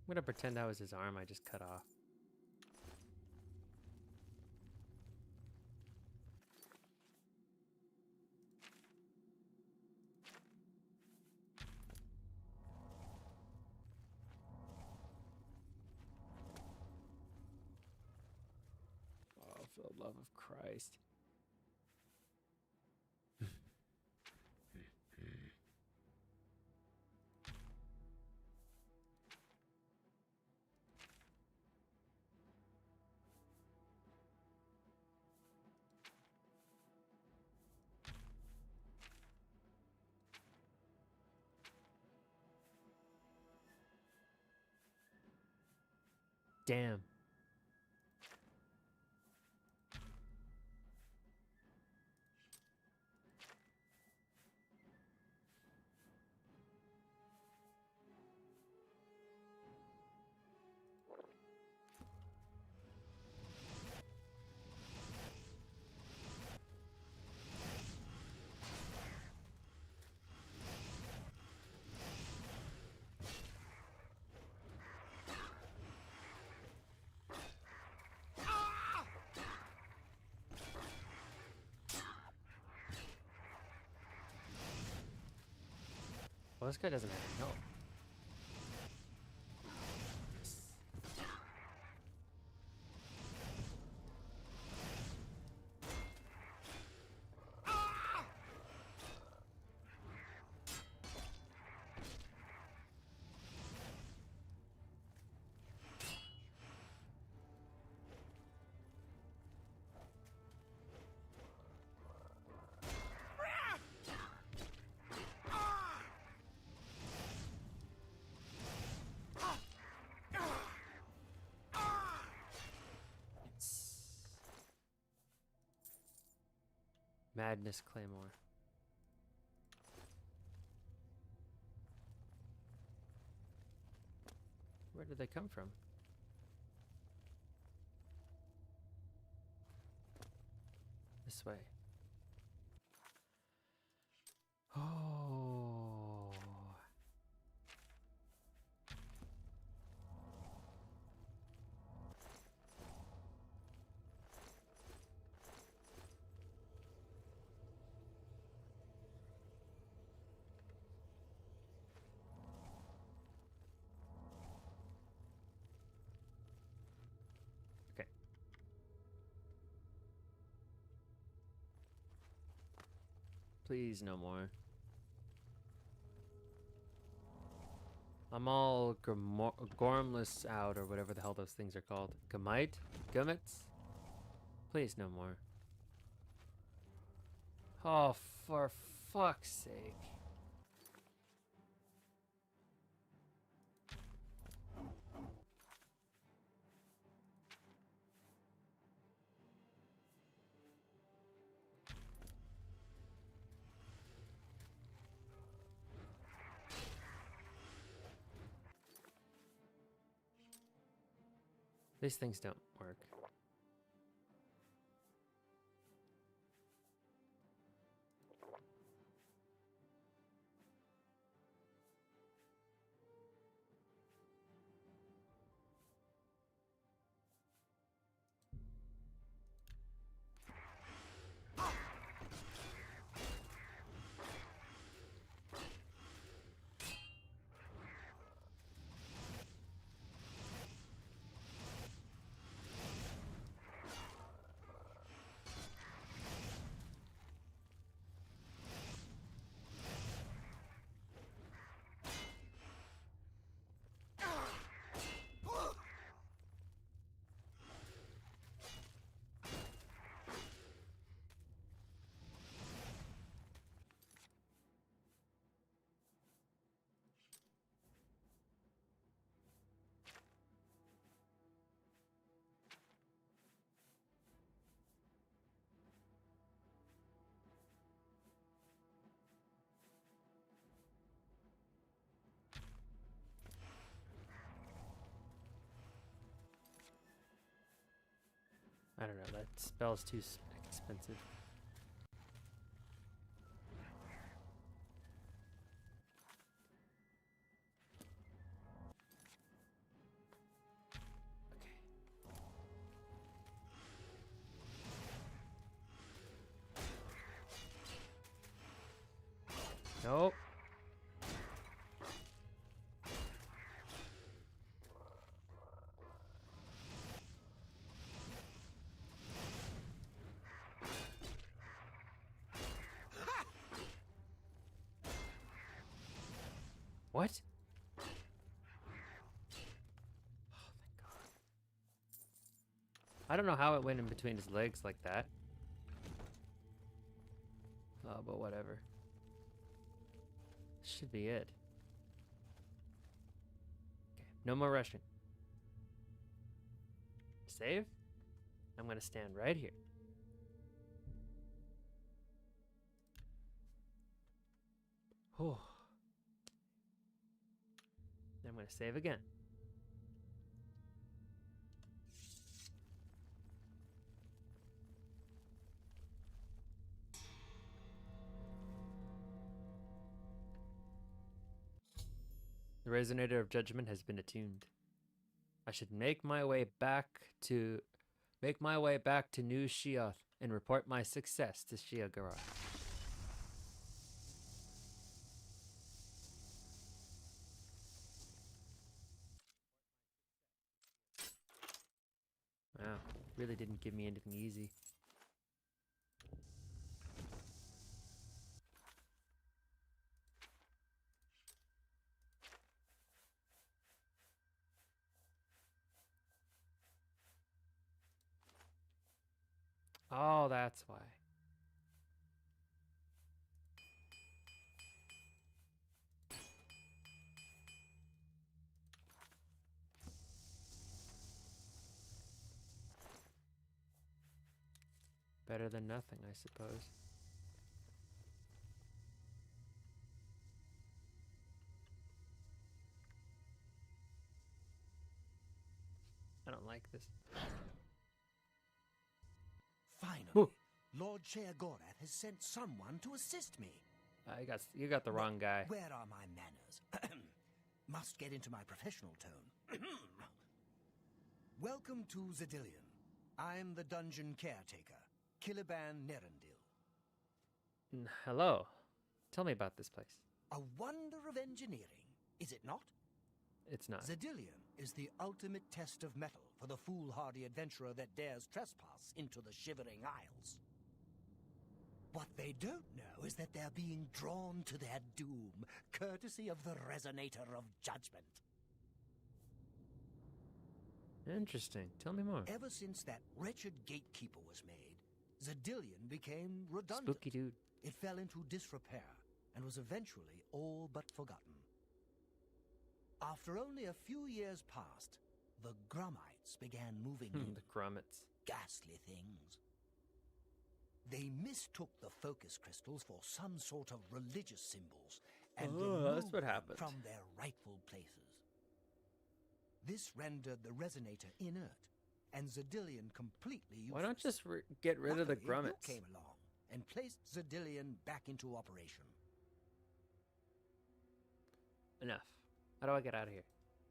gonna pretend that was his arm I just cut off. Oh, for the love of Christ. Damn. Well, this guy doesn't have any help. Madness Claymore. Where did they come from? This way. Oh. Okay. Please, no more. I'm all gormless out, or whatever the hell those things are called. Gummite? Gummits? Please, no more. Oh, for fuck's sake. These things don't work. I don't know, that spell's too expensive. What? Oh, thank God. I don't know how it went in between his legs like that. Oh, but whatever. Should be it. Okay, no more rushing. Save. I'm gonna stand right here. Oh. I'm gonna save again. The resonator of judgment has been attuned. I should make my way back to New Sheoth and report my success to Sheogaroth. Wow, really didn't give me anything easy. Oh, that's why. Better than nothing, I suppose. I don't like this. Finally, Whew. Lord Sheogorath has sent someone to assist me. You got the wrong guy. Where are my manners? Must get into my professional tone. Welcome to Zedillion. I'm the dungeon caretaker, Caliban Nerendil. Hello. Tell me about this place. A wonder of engineering, is it not? It's not. Zedillion is the ultimate test of metal for the foolhardy adventurer that dares trespass into the Shivering Isles. What they don't know is that they're being drawn to their doom, courtesy of the Resonator of Judgment. Interesting. Tell me more. Ever since that wretched gatekeeper was made, Zedillion became redundant. Spooky dude. It fell into disrepair and was eventually all but forgotten. After only a few years passed, the Grummites began moving in. The Grummets. Ghastly things. They mistook the focus crystals for some sort of religious symbols and Oh, removed that's what them happened. from their rightful places. This rendered the resonator inert, and Zedillion completely useless. Why not just get rid of the Luckily, you Grummets? came along and placed Zedillion back into operation. Enough. How do I get out of here?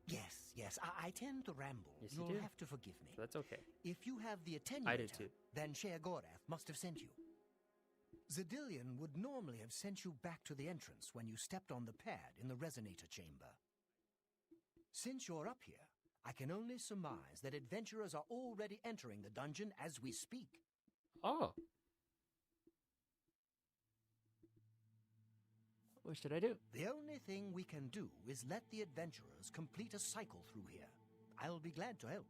Yes, I tend to ramble. Yes, you You'll do. have to forgive me. So that's okay. If you have the attenuator, I do too. then Sheogorath must have sent you. Zedillion would normally have sent you back to the entrance when you stepped on the pad in the resonator chamber. Since you're up here, I can only surmise that adventurers are already entering the dungeon as we speak. Oh. What should I do? The only thing we can do is let the adventurers complete a cycle through here. I'll be glad to help.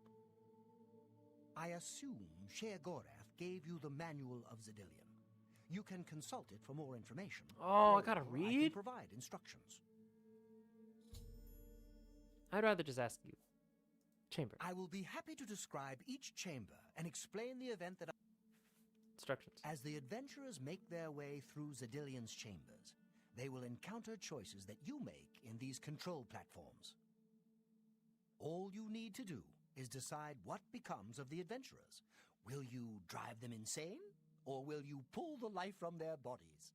I assume Sheogorath gave you the Manual of Zedillion. You can consult it for more information. Oh, I or gotta I can read? provide instructions. I'd rather just ask you. Chamber. I will be happy to describe each chamber and explain the event that Instructions. As the adventurers make their way through Zedillion's chambers, they will encounter choices that you make in these control platforms. All you need to do is decide what becomes of the adventurers. Will you drive them insane, or will you pull the life from their bodies?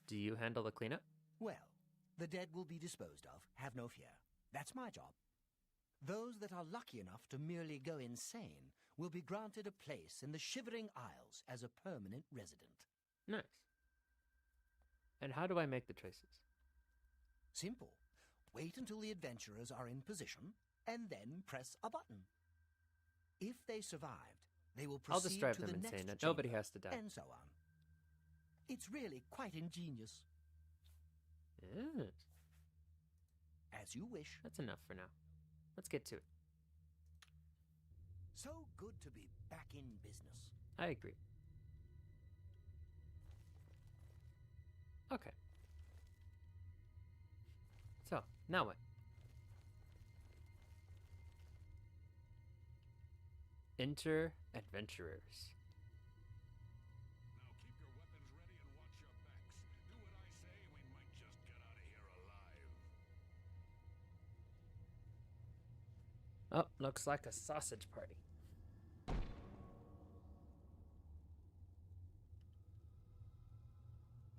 Do you handle the cleanup? Well, the dead will be disposed of, have no fear. That's my job. Those that are lucky enough to merely go insane will be granted a place in the Shivering Isles as a permanent resident. Nice. And how do I make the choices? Simple. Wait until the adventurers are in position, and then press a button. If they survived, They will I'll proceed just drive to them the insane. next Nobody chamber, has to die. and so on. It's really quite ingenious. Yeah, As you wish. that's enough for now. Let's get to it. So good to be back in business. I agree. Okay. So, now what? Enter adventurers. Now keep your weapons ready and watch your backs. Do what I say, and we might just get out of here alive. Oh, looks like a sausage party.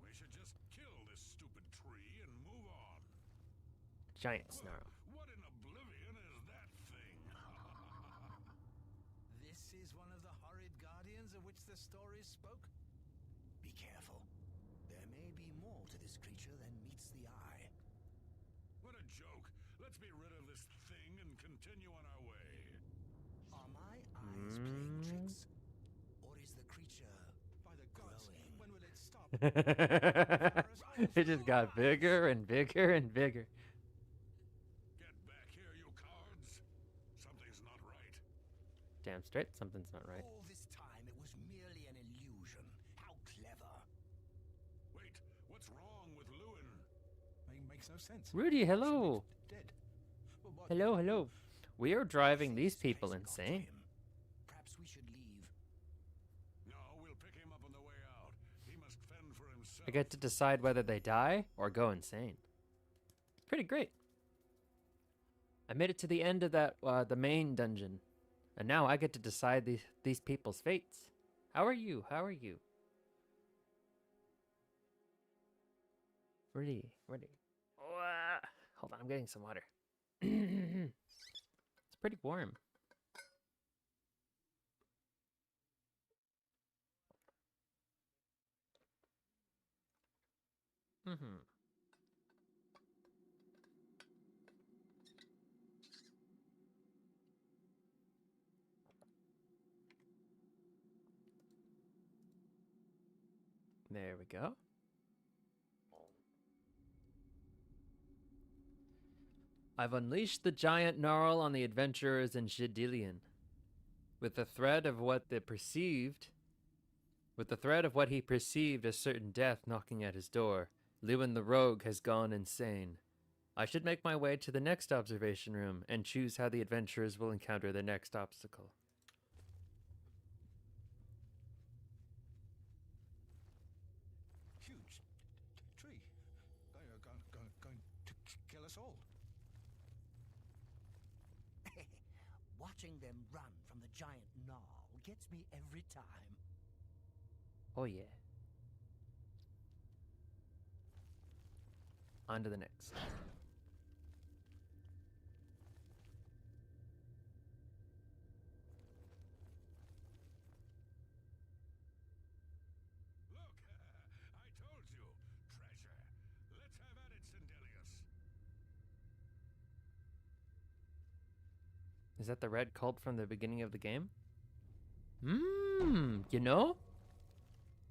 We should just kill this stupid tree and move on. Giant snarl. What in Oblivion is that thing? This is one of the horrid guardians of which the stories spoke? Be careful. There may be more to this creature than meets the eye. What a joke. Let's be rid of this thing and continue on our way. Are my eyes playing tricks? Or is the creature By the gods, growing? when will it stop? It just got bigger and bigger and bigger. Get back here, you cowards. Something's not right. Damn straight, something's not right. All this time it was merely an illusion. How clever. Wait, what's wrong with Lewin? Makes no sense. Rudy, hello. Dead. But what? Hello, hello. We are driving these people Face got to insane. him. Perhaps we should leave. No, we'll pick him up on the way out. He must fend for himself. I get to decide whether they die or go insane. It's pretty great. I made it to the end of that the main dungeon, and now I get to decide these people's fates. How are you? How are you? Ready, ready. Hold on, I'm getting some water. It's pretty warm. Mm-hmm. There we go. I've unleashed the giant gnarl on the adventurers in Shidillion. With the threat of what he perceived as certain death knocking at his door, Lewin the rogue has gone insane. I should make my way to the next observation room and choose how the adventurers will encounter the next obstacle. Huge tree. Going to kill us all. Watching them run from the giant gnarl gets me every time. Oh yeah. On to the next. Look, I told you. Treasure. Let's have at it, Sindelius. Is that the red cult from the beginning of the game? You know?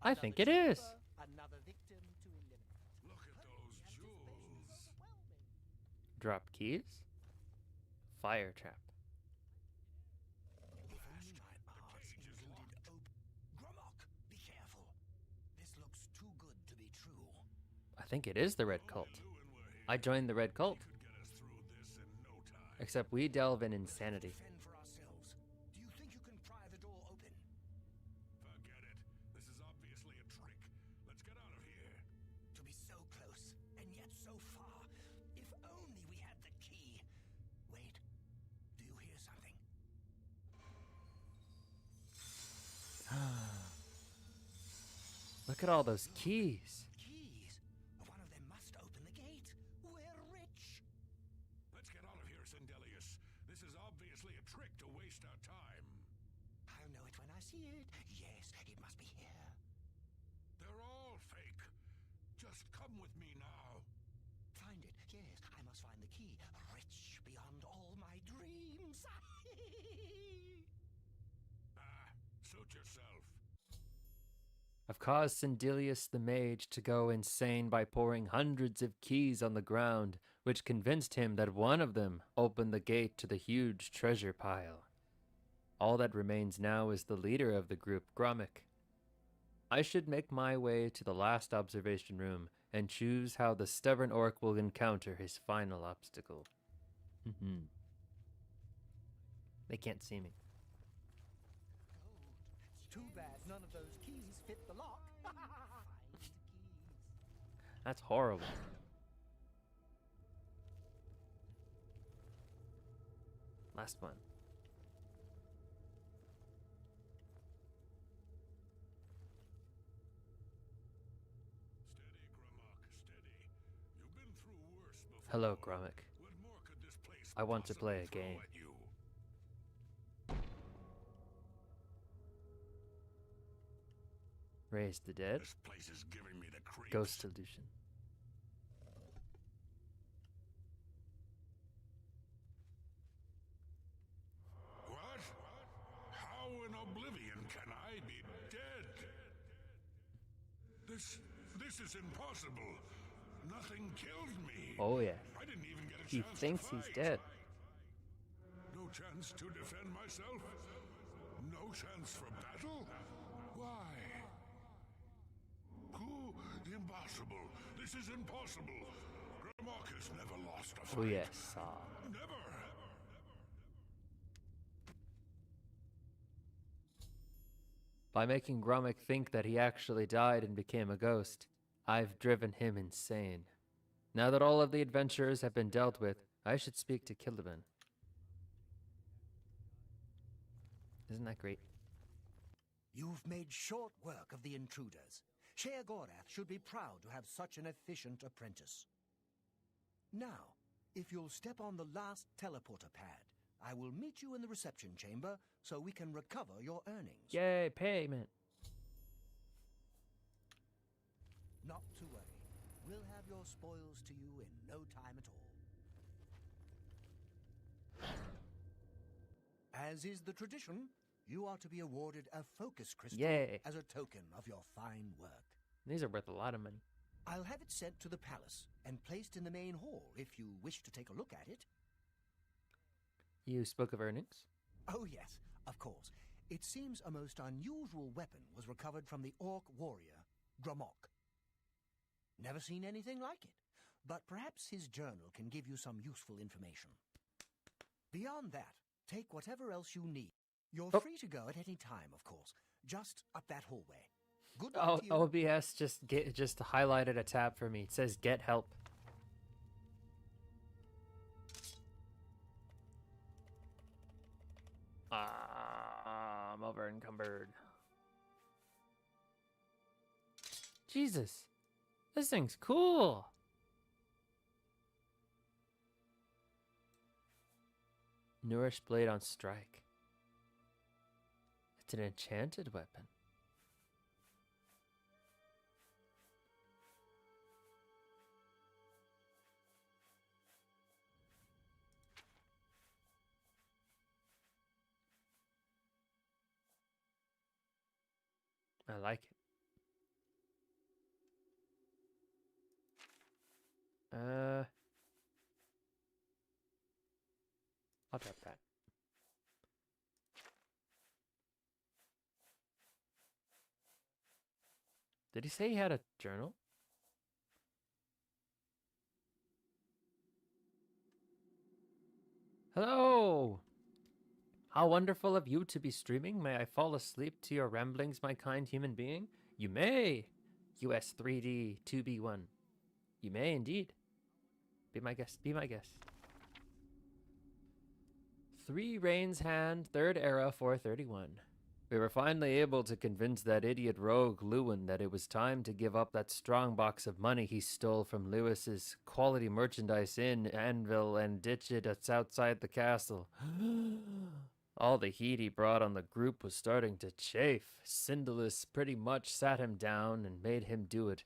I think it is. Another victim to eliminate. Look at those jewels. Drop keys. Fire trap. If only my arts cage is included locked. Gromok, be careful. This looks too good to be true. I think it is the red cult. Lewin were here. I joined the red cult, Could get us through this in no time. except we delve in insanity. Fend for ourselves. Do you think you can pry the door open? Forget it. This is obviously a trick. Let's get out of here. To be so close, and yet so far. If only we had the key. Wait, do you hear something? Look at all those keys. Keys. One of them must open the gate. We're rich. Let's get out of here, Sindelius. This is obviously a trick to waste our time. I'll know it when I see it. Yes, it must be here. They're all fake. Just come with me now. Find it. Yes, I must find the key. Rich beyond all my dreams. Suit yourself. I've caused Sindelius the mage to go insane by pouring hundreds of keys on the ground, which convinced him that one of them opened the gate to the huge treasure pile. All that remains now is the leader of the group, Gromik. I should make my way to the last observation room and choose how the stubborn orc will encounter his final obstacle. They can't see me. It's too bad none of those keys fit the lock. That's horrible. Last one. Steady, Gromok, steady. You've been through worse before. Hello, Gromik. What more could this place I want to play a possibly throw game. at you? Raise the dead. This place is giving me the creeps. Ghost illusion. What? How in Oblivion can I be dead? This is impossible. Nothing killed me. Oh yeah. I didn't even get a He chance thinks to he's fight. dead. No chance to defend myself? No chance for battle? Why? Who? Impossible. This is impossible. Gromok has never lost a fight. Oh yes. Never. By making Gromik think that he actually died and became a ghost, I've driven him insane. Now that all of the adventurers have been dealt with, I should speak to Killiban. Isn't that great? You've made short work of the intruders. Sher Gorath should be proud to have such an efficient apprentice. Now, if you'll step on the last teleporter pad, I will meet you in the reception chamber so we can recover your earnings. Yay, payment. Not to worry. We'll have your spoils to you in no time at all. As is the tradition, you are to be awarded a focus crystal Yay. as a token of your fine work. These are worth a lot of money. I'll have it sent to the palace and placed in the main hall if you wish to take a look at it. You spoke of earnings? Oh, yes, of course. It seems a most unusual weapon was recovered from the orc warrior, Gromok. Never seen anything like it, but perhaps his journal can give you some useful information. Beyond that, take whatever else you need. You're free to go at any time, of course, just up that hallway. Good luck to you. OBS just highlighted a tab for me. It says get help. I'm over encumbered. Jesus. This thing's cool. Nourished blade on strike. It's an enchanted weapon. I like it. I'll drop that. Did he say he had a journal? Hello! How wonderful of you to be streaming. May I fall asleep to your ramblings, my kind human being? You may! US 3D 2B1. You may indeed. Be my guest, be my guest. 3 Rain's Hand, 3rd Era 431. We were finally able to convince that idiot rogue Lewin that it was time to give up that strong box of money he stole from Lewis's quality merchandise inn, Anvil, and ditch it outside the castle. All the heat he brought on the group was starting to chafe. Sindelius pretty much sat him down and made him do it,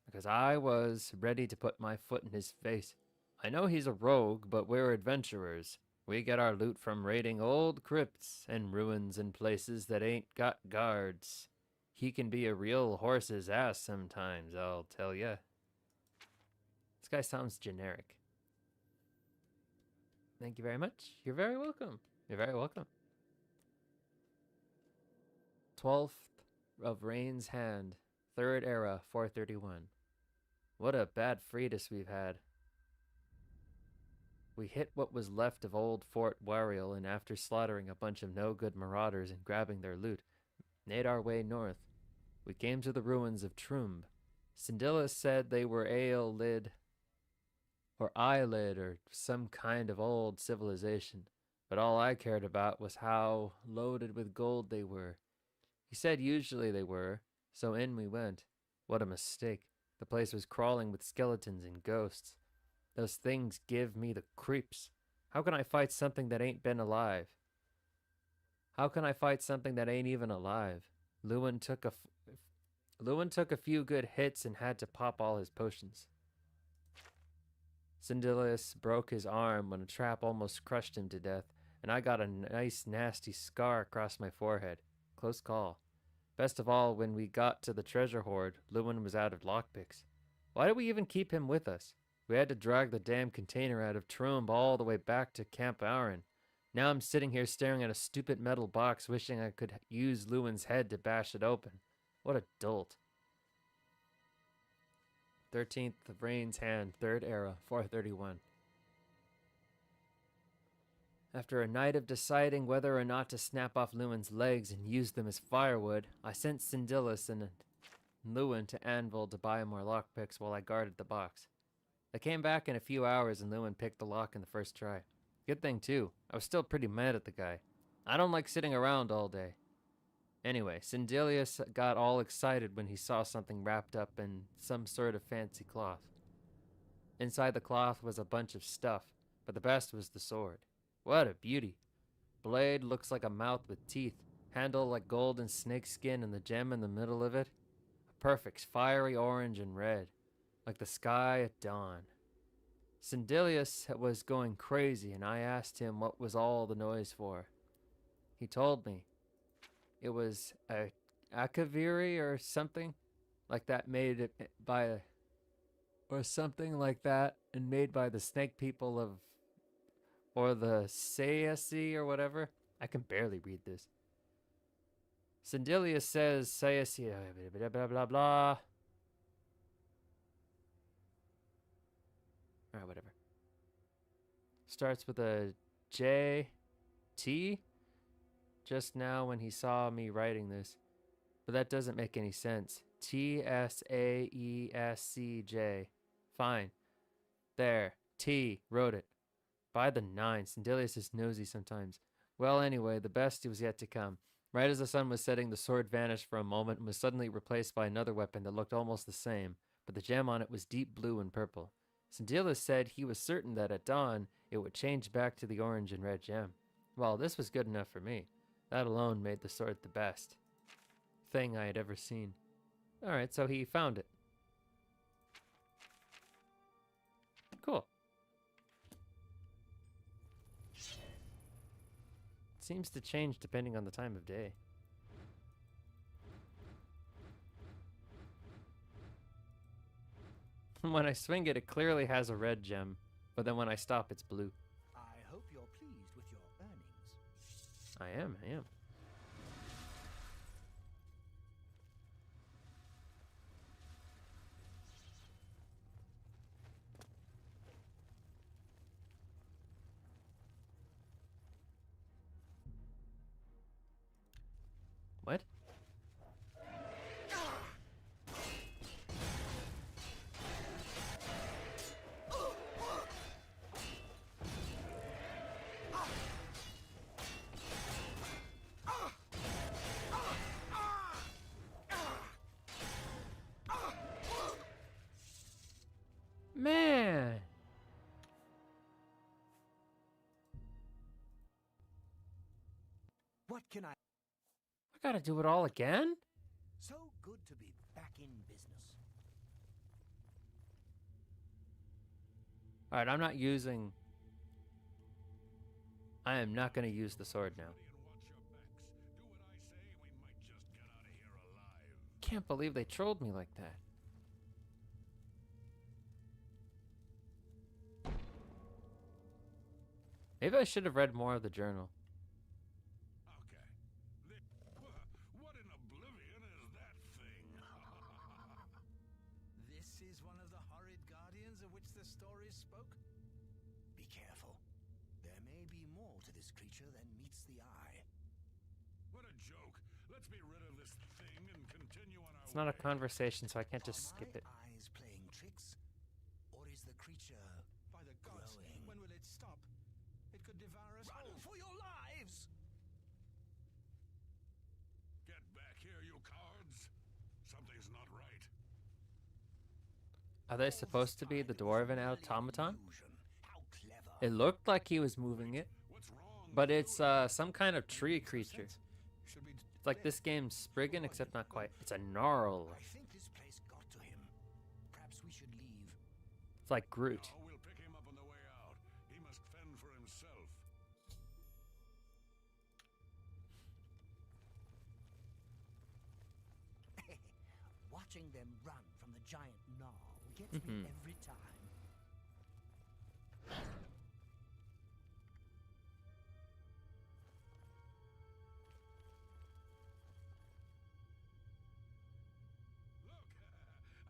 because I was ready to put my foot in his face. I know he's a rogue, but we're adventurers. We get our loot from raiding old crypts and ruins in places that ain't got guards. He can be a real horse's ass sometimes, I'll tell ya. This guy sounds generic. Thank you very much. You're very welcome. You're very welcome. 12th of Rain's Hand, 3rd Era, 431. What a bad Freedus we've had. We hit what was left of old Fort Wariel, and after slaughtering a bunch of no-good marauders and grabbing their loot, made our way north. We came to the ruins of Trumb. Sindilla said they were Eyelid, or Eyelid, or some kind of old civilization, but all I cared about was how loaded with gold they were. He said usually they were, so in we went. What a mistake. The place was crawling with skeletons and ghosts. Those things give me the creeps. How can I fight something that ain't been alive? How can I fight something that ain't even alive? Lewin took a few good hits and had to pop all his potions. Sindilius broke his arm when a trap almost crushed him to death, and I got a nice nasty scar across my forehead. Close call. Best of all, when we got to the treasure hoard, Lewin was out of lockpicks. Why did we even keep him with us? We had to drag the damn container out of Trumb all the way back to Camp Aaron. Now I'm sitting here staring at a stupid metal box, wishing I could use Lewin's head to bash it open. What a dolt. 13th of Rain's Hand, 3rd Era, 431. After a night of deciding whether or not to snap off Lewin's legs and use them as firewood, I sent Sindilus and Lewin to Anvil to buy more lockpicks while I guarded the box. I came back in a few hours and Lewin picked the lock in the first try. Good thing too, I was still pretty mad at the guy. I don't like sitting around all day. Anyway, Sindilius got all excited when he saw something wrapped up in some sort of fancy cloth. Inside the cloth was a bunch of stuff, but the best was the sword. What a beauty. Blade looks like a mouth with teeth, handle like gold and snakeskin, and the gem in the middle of it, a perfect fiery orange and red, like the sky at dawn. Sindilius was going crazy, and I asked him what was all the noise for. He told me it was a Akaviri or something like that, made by or something like that, and made by the snake people of, or the Sayasi or whatever. I can barely read this. Sindilius says Sayasi, blah blah blah blah. Alright, whatever. Starts with a J. T? Just now when he saw me writing this. But that doesn't make any sense. T-S-A-E-S-C-J. Fine. There. T. Wrote it. By the 9. Sindilius is nosy sometimes. Well, anyway, the best was yet to come. Right as the sun was setting, the sword vanished for a moment and was suddenly replaced by another weapon that looked almost the same, but the gem on it was deep blue and purple. Sindilius said he was certain that at dawn it would change back to the orange and red gem. Well, this was good enough for me. That alone made the sword the best thing I had ever seen. Alright, so he found it. Cool. Seems to change depending on the time of day. When I swing it, it clearly has a red gem, but then when I stop, it's blue. I hope you're pleased with your earnings. I am. What? Man! What can I... I gotta do it all again? So good to be back in business. Alright, I'm not using I am not going to use the sword now. Can't believe they trolled me like that. Maybe I should have read more of the journal. Okay. What in Oblivion is that thing? This is one of the horrid guardians of which the stories spoke? Be careful. There may be more to this creature than meets the eye. What a joke. Let's be rid of this thing and continue on our It's not a way. conversation, so I can't just Are skip my it. eyes playing tricks? Or is the creature By the gods, growing? when will it stop? It could devour us Run all. for your lives! Get back here, you cowards. Something's not right. Are they supposed to be the dwarven automaton? How clever. It looked like he was moving it, What's wrong? but it's some kind of tree creature. Should we It's like this game's Spriggan, except not quite. It's a gnarl. I think this place got to him. Perhaps we should leave. It's like Groot. No, we'll pick him up on the way out. He must fend for himself. Watching them run from the giant gnarl gets me every time. Look,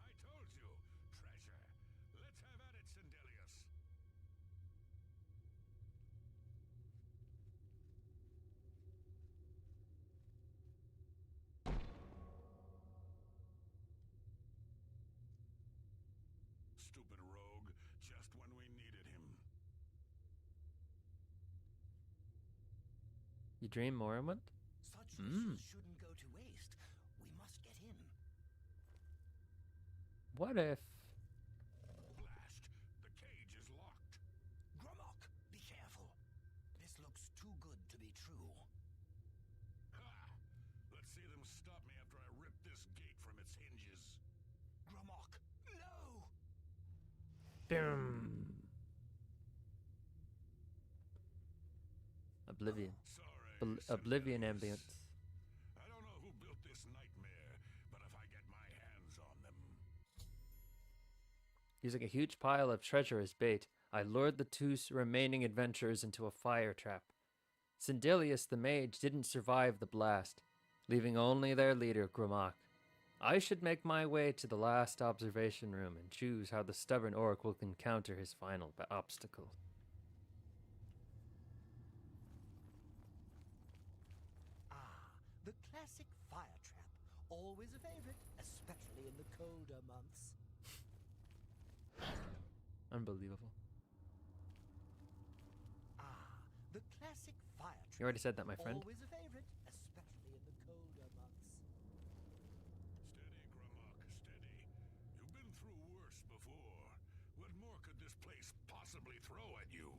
I told you. Treasure. Let's have at it, Sindelius. Stupid rogue, just when we needed him. You dream Morrowind? Such resources shouldn't go to waste. We must get in. What if... Blast! The cage is locked. Gromok, be careful. This looks too good to be true. Ha! Let's see them stop me after I rip this gate from its hinges. Gromok, no! Boom. Oblivion. Sorry, Oblivion Sindelius. ambience. I don't know who built this nightmare, but if I get my hands on them... Using a huge pile of treasure as bait, I lured the two remaining adventurers into a fire trap. Sindelius the mage didn't survive the blast, leaving only their leader, Gromok. I should make my way to the last observation room and choose how the stubborn orc will encounter his final obstacle. The classic fire trap. Always a favorite, especially in the colder months. Unbelievable. The classic fire trap. You already said that, my friend. Always a favorite, especially in the colder months. Steady, Gromok, steady. You've been through worse before. What more could this place possibly throw at you?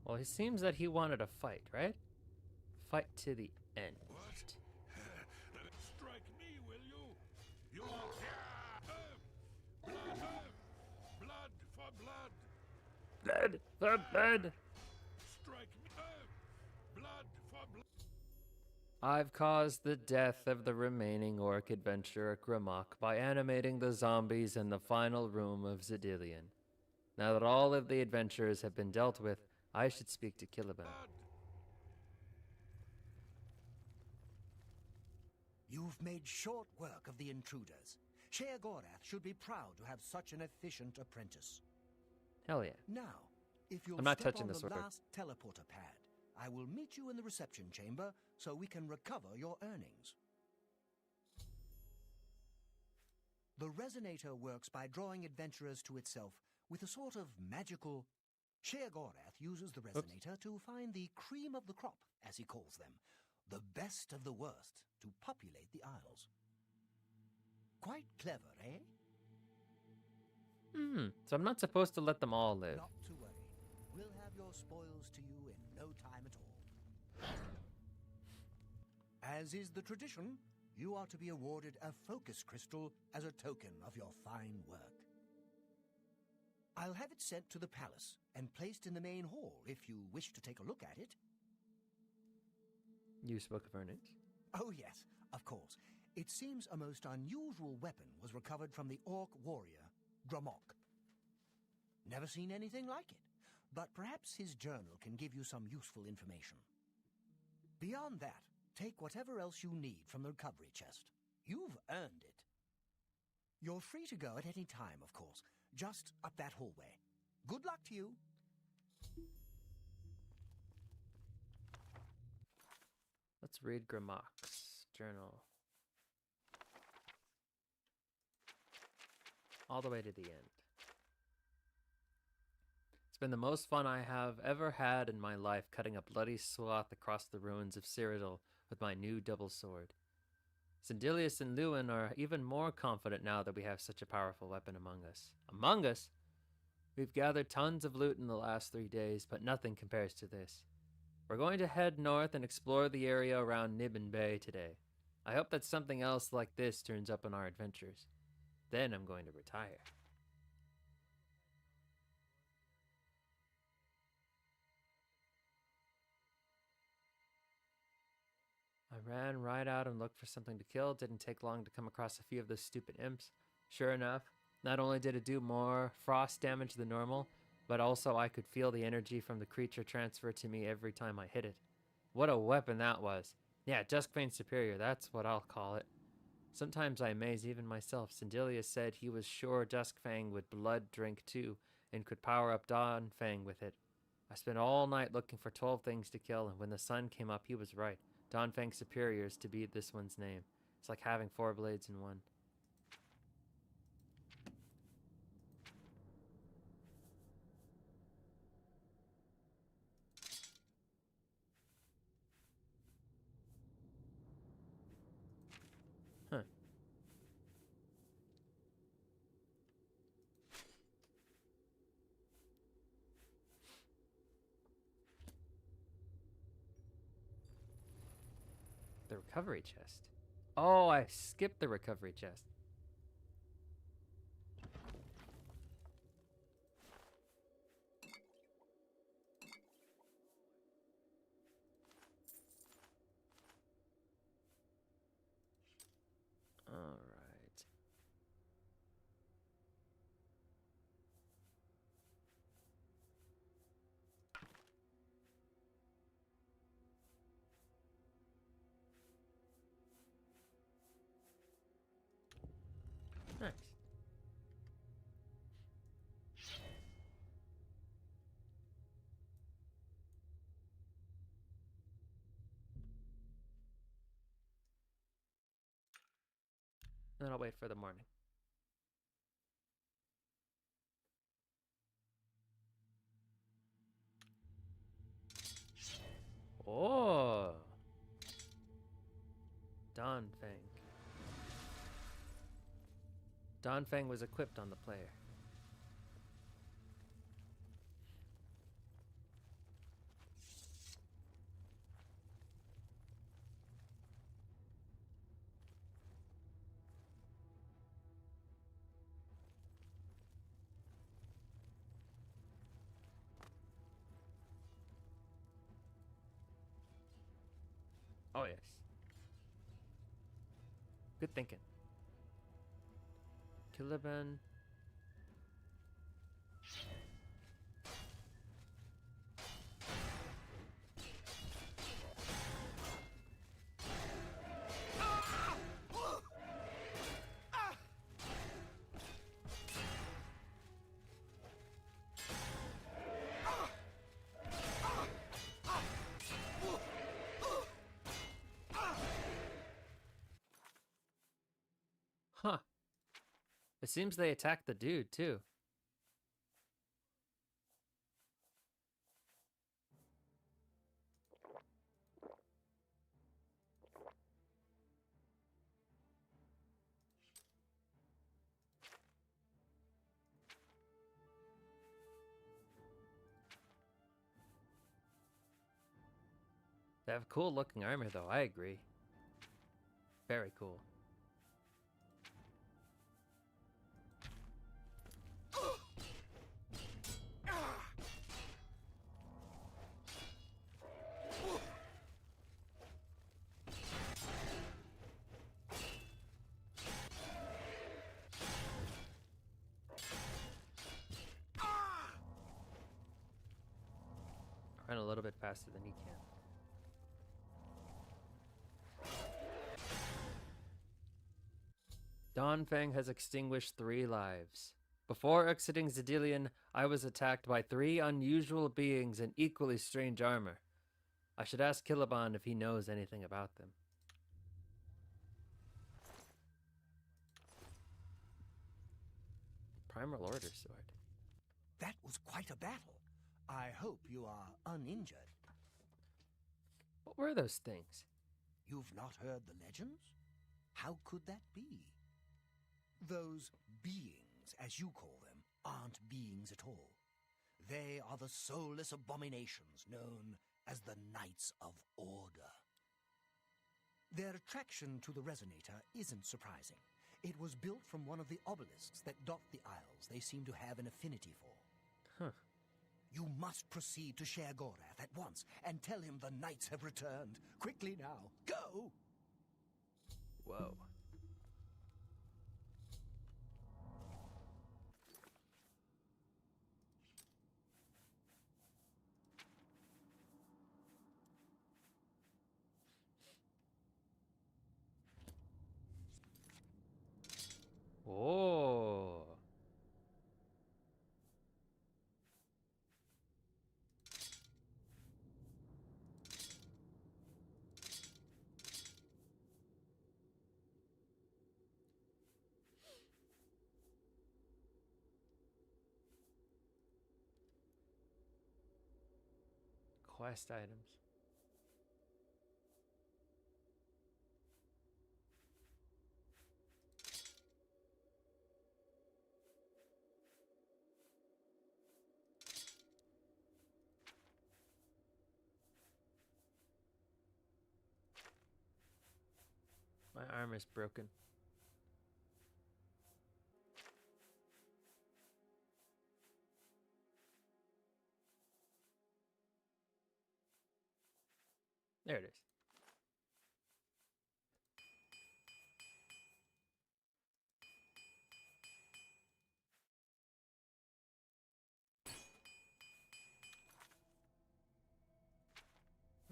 Well, it seems that he wanted a fight, right? Fight to the end. What? Strike me, will you? You... Blood for blood. Blood for blood! Strike me. Blood for blood. I've caused the death of the remaining orc adventurer Gromok by animating the zombies in the final room of Zedilian. Now that all of the adventurers have been dealt with, I should speak to Caliban. You've made short work of the intruders. Sheogorath should be proud to have such an efficient apprentice. Hell yeah. Now, if you'll I'm not step touching on the the sword. last teleporter pad, I will meet you in the reception chamber so we can recover your earnings. The resonator works by drawing adventurers to itself with a sort of magical... Sheogorath uses the resonator to find the cream of the crop, as he calls them, the best of the worst, to populate the Isles. Quite clever, eh? So I'm not supposed to let them all live. Not to worry. We'll have your spoils to you in no time at all. As is the tradition, you are to be awarded a focus crystal as a token of your fine work. I'll have it sent to the palace and placed in the main hall if you wish to take a look at it. You spoke of earnings? Oh, yes, of course. It seems a most unusual weapon was recovered from the orc warrior, Gramok. Never seen anything like it, but perhaps his journal can give you some useful information. Beyond that, take whatever else you need from the recovery chest. You've earned it. You're free to go at any time, of course, just up that hallway. Good luck to you. Let's read Gramok's journal. All the way to the end. It's been the most fun I have ever had in my life, cutting a bloody swath across the ruins of Cyrodiil with my new double sword. Sindelius and Lewin are even more confident now that we have such a powerful weapon among us. Among us? We've gathered tons of loot in the last 3 days, but nothing compares to this. We're going to head north and explore the area around Nibbin Bay today. I hope that something else like this turns up on our adventures. Then I'm going to retire. I ran right out and looked for something to kill. Didn't take long to come across a few of those stupid imps. Sure enough, not only did it do more frost damage than normal, but also I could feel the energy from the creature transfer to me every time I hit it. What a weapon that was. Yeah, Duskfang Superior, that's what I'll call it. Sometimes I amaze even myself. Sindelius said he was sure Duskfang would blood drink too, and could power up Dawnfang with it. I spent all night looking for 12 things to kill, and when the sun came up, he was right. Dawnfang Superior is to be this one's name. It's like having 4 blades in one. Huh. The recovery chest. Oh, I skipped the recovery chest. All right. Nice. Then I'll wait for the morning. Oh. Dawnfang. Dawnfang was equipped on the player. Oh, yes. Good thinking. Caliban. Huh. It seems they attacked the dude, too. They have cool looking armor, though, I agree. Very cool. Run a little bit faster than you can. Dawnfang has extinguished 3 lives. Before exiting Zedilian, I was attacked by 3 unusual beings in equally strange armor. I should ask Killaban if he knows anything about them. Primal Order Sword. That was quite a battle. I hope you are uninjured. What were those things? You've not heard the legends? How could that be? Those beings, as you call them, aren't beings at all. They are the soulless abominations known as the Knights of Order. Their attraction to the resonator isn't surprising. It was built from one of the obelisks that dot the isles they seem to have an affinity for. Huh. You must proceed to Sher Gorath at once and tell him the knights have returned. Quickly now, go! Whoa. Oh. Quest items. My arm is broken. There it is.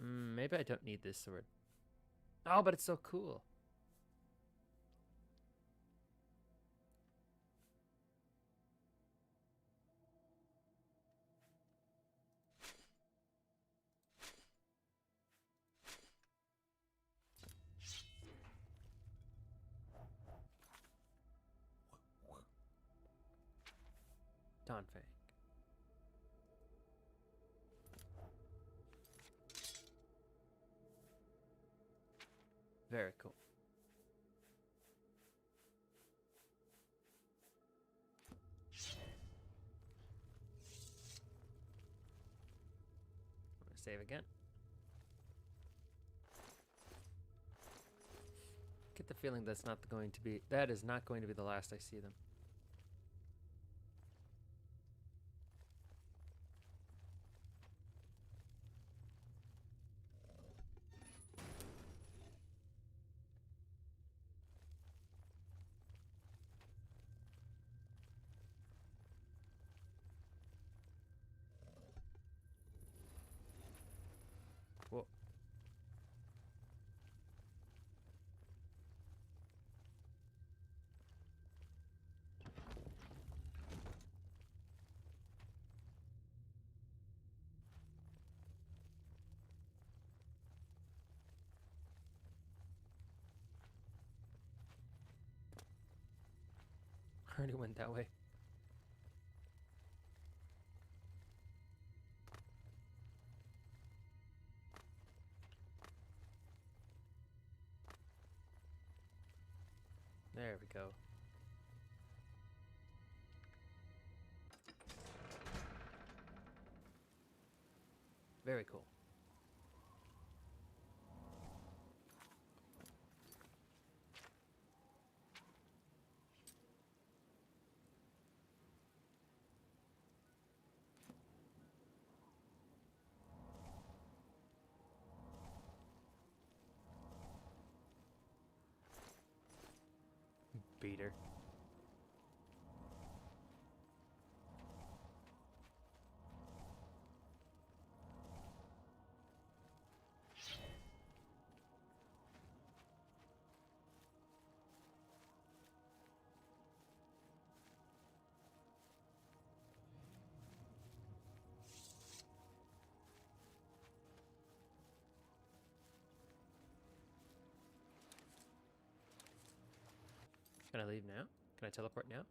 Maybe I don't need this sword. Oh, but it's so cool. Dawnfang. Very cool. I'm gonna save again. Get the feeling that is not going to be the last I see them. Whoa. I already went that way. There we go. Very cool. Beater. Can I leave now? Can I teleport now?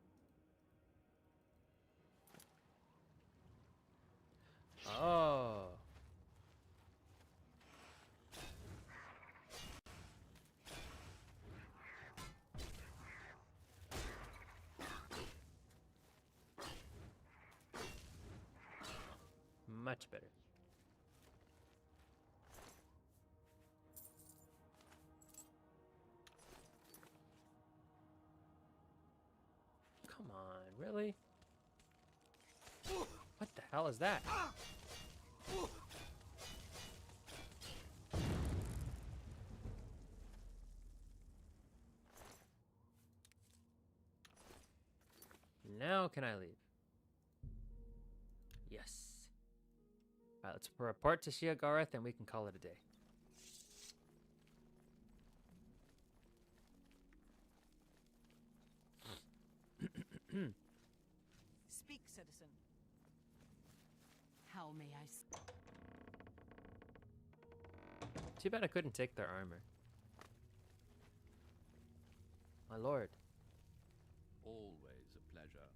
Oh. Much better. Come on, really? What the hell is that? Now can I leave? Yes. Alright, let's report to Sheogorath and we can call it a day. Speak, citizen. How may I Too bad I couldn't take their armor. My lord. Always a pleasure.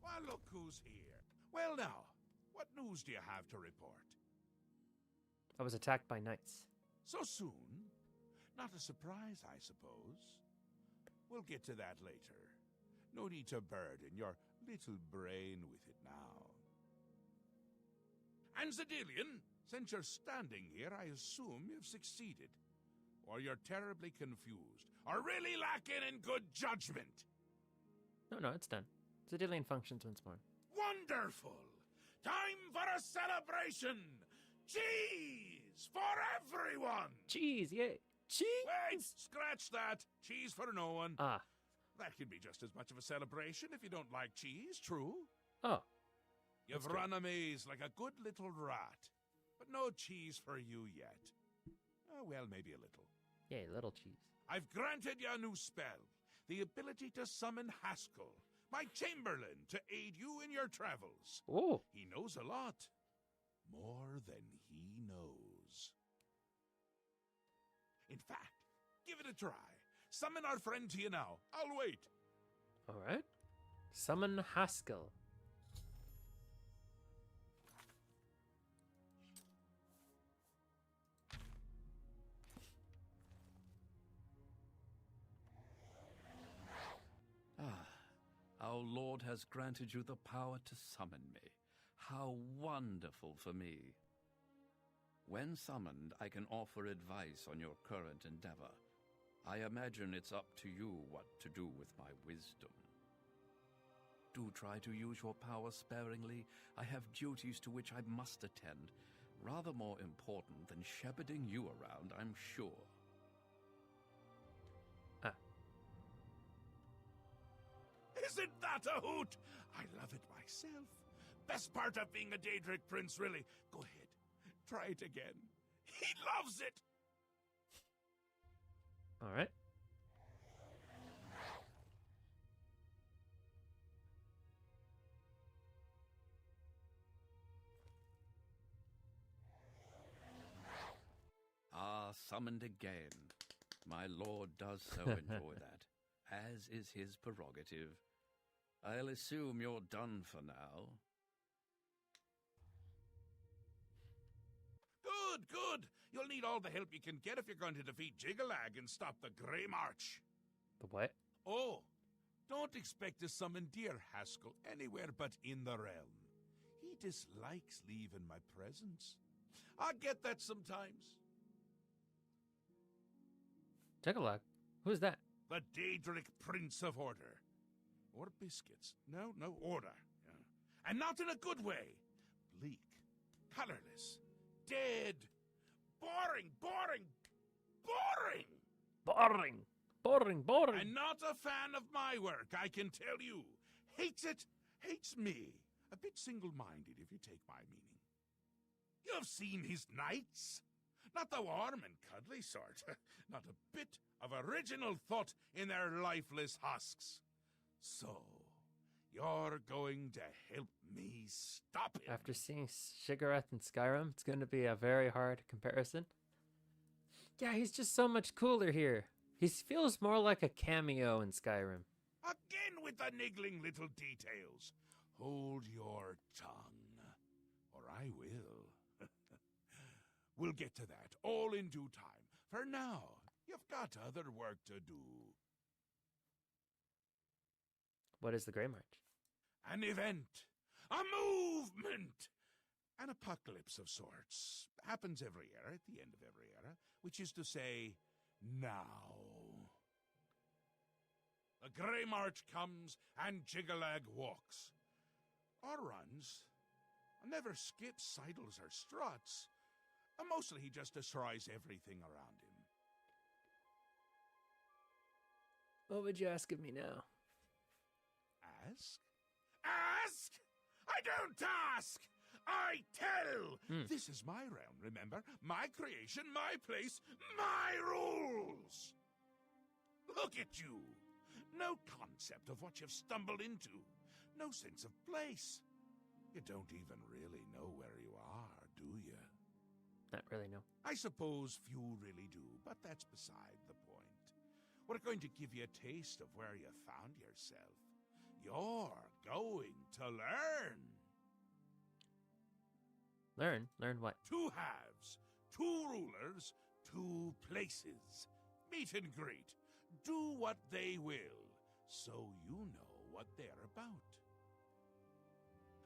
Well, look who's here. Well, now, what news do you have to report? I was attacked by knights. So soon? Not a surprise, I suppose. We'll get to that later. No need to burden your little brain with it now. And Zedilian, since you're standing here, I assume you've succeeded. Or you're terribly confused, or really lacking in good judgment. No, it's done. Zedilian functions once more. Wonderful! Time for a celebration! Cheese for everyone! Cheese, yay! Cheese! Wait, scratch that. Cheese for no one. Ah, That can be just as much of a celebration if you don't like cheese, true? oh. You've That's good. run a maze like a good little rat. But no cheese for you yet. Oh, well, maybe a little. Yay, little cheese. I've granted you a new spell. The ability to summon Haskell, my chamberlain, to aid you in your travels. Oh, He knows a lot. More than he knows. In fact, give it a try. Summon our friend to you now. I'll wait. alright. Summon Haskell. Our Lord has granted you the power to summon me. How wonderful for me. When summoned, I can offer advice on your current endeavor. I imagine it's up to you what to do with my wisdom. Do try to use your power sparingly. I have duties to which I must attend, rather more important than shepherding you around, I'm sure. Isn't that a hoot? I love it myself. Best part of being a Daedric prince, really. Go ahead. Try it again. He loves it. Alright. Ah, summoned again. My lord does so enjoy that, as is his prerogative. I'll assume you're done for now. Good, good. You'll need all the help you can get if you're going to defeat Jiggalag and stop the Grey March. The what? Oh, don't expect to summon Deere Haskell anywhere but in the realm. He dislikes leaving my presence. I get that sometimes. Juggalag. Who's that? The Daedric Prince of Order. Or biscuits. No, order. Yeah. And not in a good way. Bleak, colorless, dead, boring. Boring. And not a fan of my work, I can tell you. Hates it, hates me. A bit single-minded, if you take my meaning. You've seen his knights. Not the warm and cuddly sort. Not a bit of original thought in their lifeless husks. So, you're going to help me stop him. After seeing Shigarath in Skyrim, it's going to be a very hard comparison. Yeah, he's just so much cooler here. He feels more like a cameo in Skyrim. Again with the niggling little details. Hold your tongue, or I will. We'll get to that, all in due time. For now, you've got other work to do. What is the Grey March? An event, a movement, an apocalypse of sorts. Happens every era, at the end of every era, which is to say, now. The Grey March comes and Jiggalag walks. Or runs. Never skips, sidles, or struts. Mostly he just destroys everything around him. What would you ask of me now? Ask? Ask? I don't ask! I tell! This is my realm, remember? My creation, my place, my rules! Look at you! No concept of what you've stumbled into. No sense of place. You don't even really know where you are, do you? Not really, no. I suppose few really do, but that's beside the point. We're going to give you a taste of where you found yourself. You're going to learn. Learn? Learn what? 2 halves, 2 rulers, 2 places. Meet and greet. Do what they will, so you know what they're about.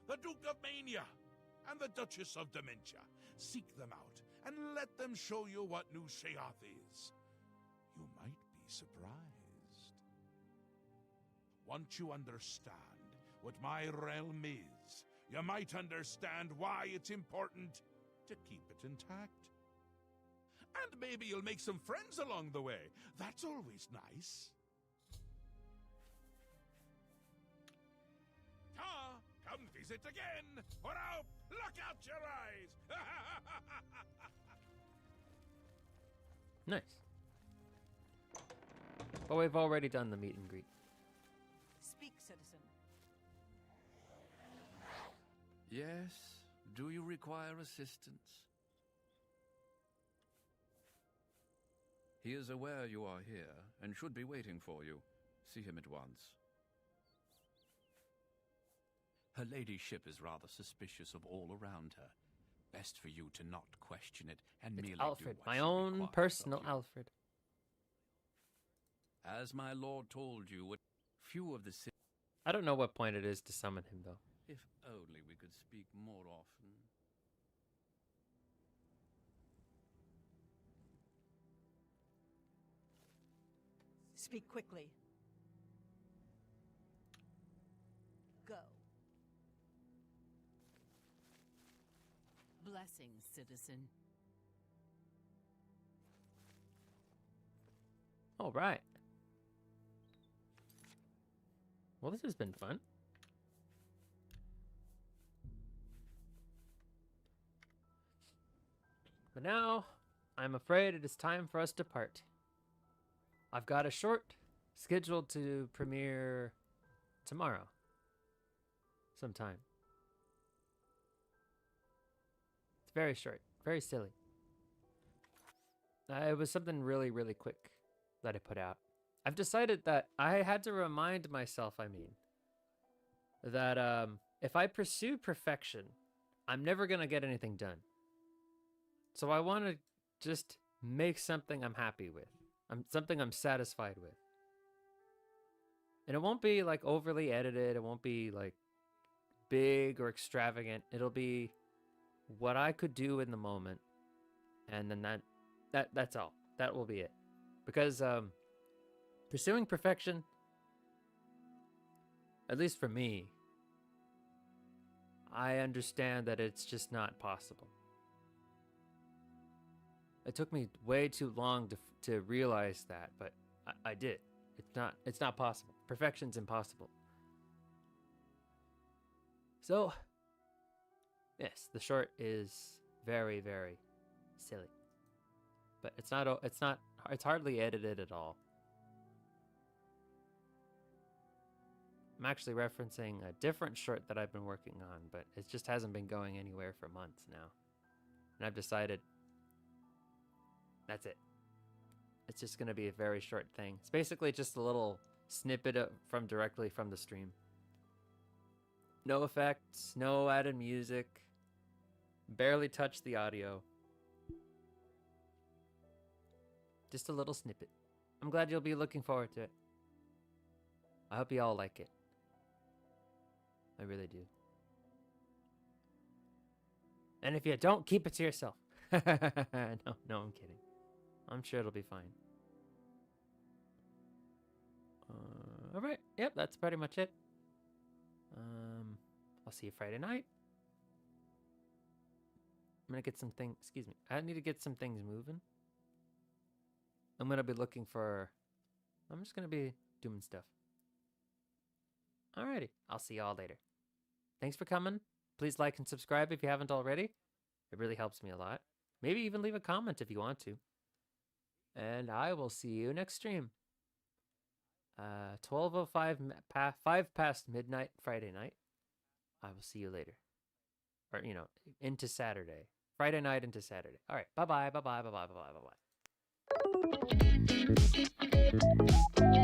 The Duke of Mania and the Duchess of Dementia. Seek them out and let them show you what New Sheoth is. You might be surprised. Once you understand what my realm is, you might understand why it's important to keep it intact. And maybe you'll make some friends along the way. That's always nice. Come visit again, or I'll pluck out your eyes! Nice. But we've already done the meet and greet. Speak, citizen. Yes? Do you require assistance? He is aware you are here, and should be waiting for you. See him at once. Her ladyship is rather suspicious of all around her. Best for you to not question it, and It's merely Alfred, do what my she own requires personal of you. Alfred. As my lord told you, few of the I don't know what point it is to summon him, though. If only we could speak more often. Speak quickly. Go. Blessings, citizen. All right. Well, this has been fun. But now, I'm afraid it is time for us to part. I've got a short scheduled to premiere tomorrow. Sometime. It's very short. Very silly. It was something really, really quick that I put out. I've decided that I had to remind myself, that if I pursue perfection, I'm never going to get anything done. So I want to just make something I'm happy with. Something I'm satisfied with. And it won't be like overly edited. It won't be like big or extravagant. It'll be what I could do in the moment. And then that's all. That will be it. Because pursuing perfection, at least for me, I understand that it's just not possible. It took me way too long to realize that, but I did. It's not possible. Perfection's impossible. So, yes, the short is very, very silly. But it's hardly edited at all. I'm actually referencing a different short that I've been working on, but it just hasn't been going anywhere for months now. And I've decided that's it. It's just going to be a very short thing. It's basically just a little snippet from directly from the stream. No effects, no added music, barely touched the audio. Just a little snippet. I'm glad you'll be looking forward to it. I hope you all like it. I really do. And if you don't, keep it to yourself. No, I'm kidding. I'm sure it'll be fine. All right. Yep, that's pretty much it. I'll see you Friday night. I'm gonna get some things. Excuse me. I need to get some things moving. I'm gonna be looking for. I'm just gonna be doing stuff. Alrighty. I'll see y'all later. Thanks for coming. Please like and subscribe if you haven't already. It really helps me a lot. Maybe even leave a comment if you want to. And I will see you next stream. 12:05, 5 past midnight, Friday night. I will see you later. Or, you know, into Saturday. Friday night into Saturday. All right. Bye-bye, bye-bye, bye-bye, bye-bye, bye-bye.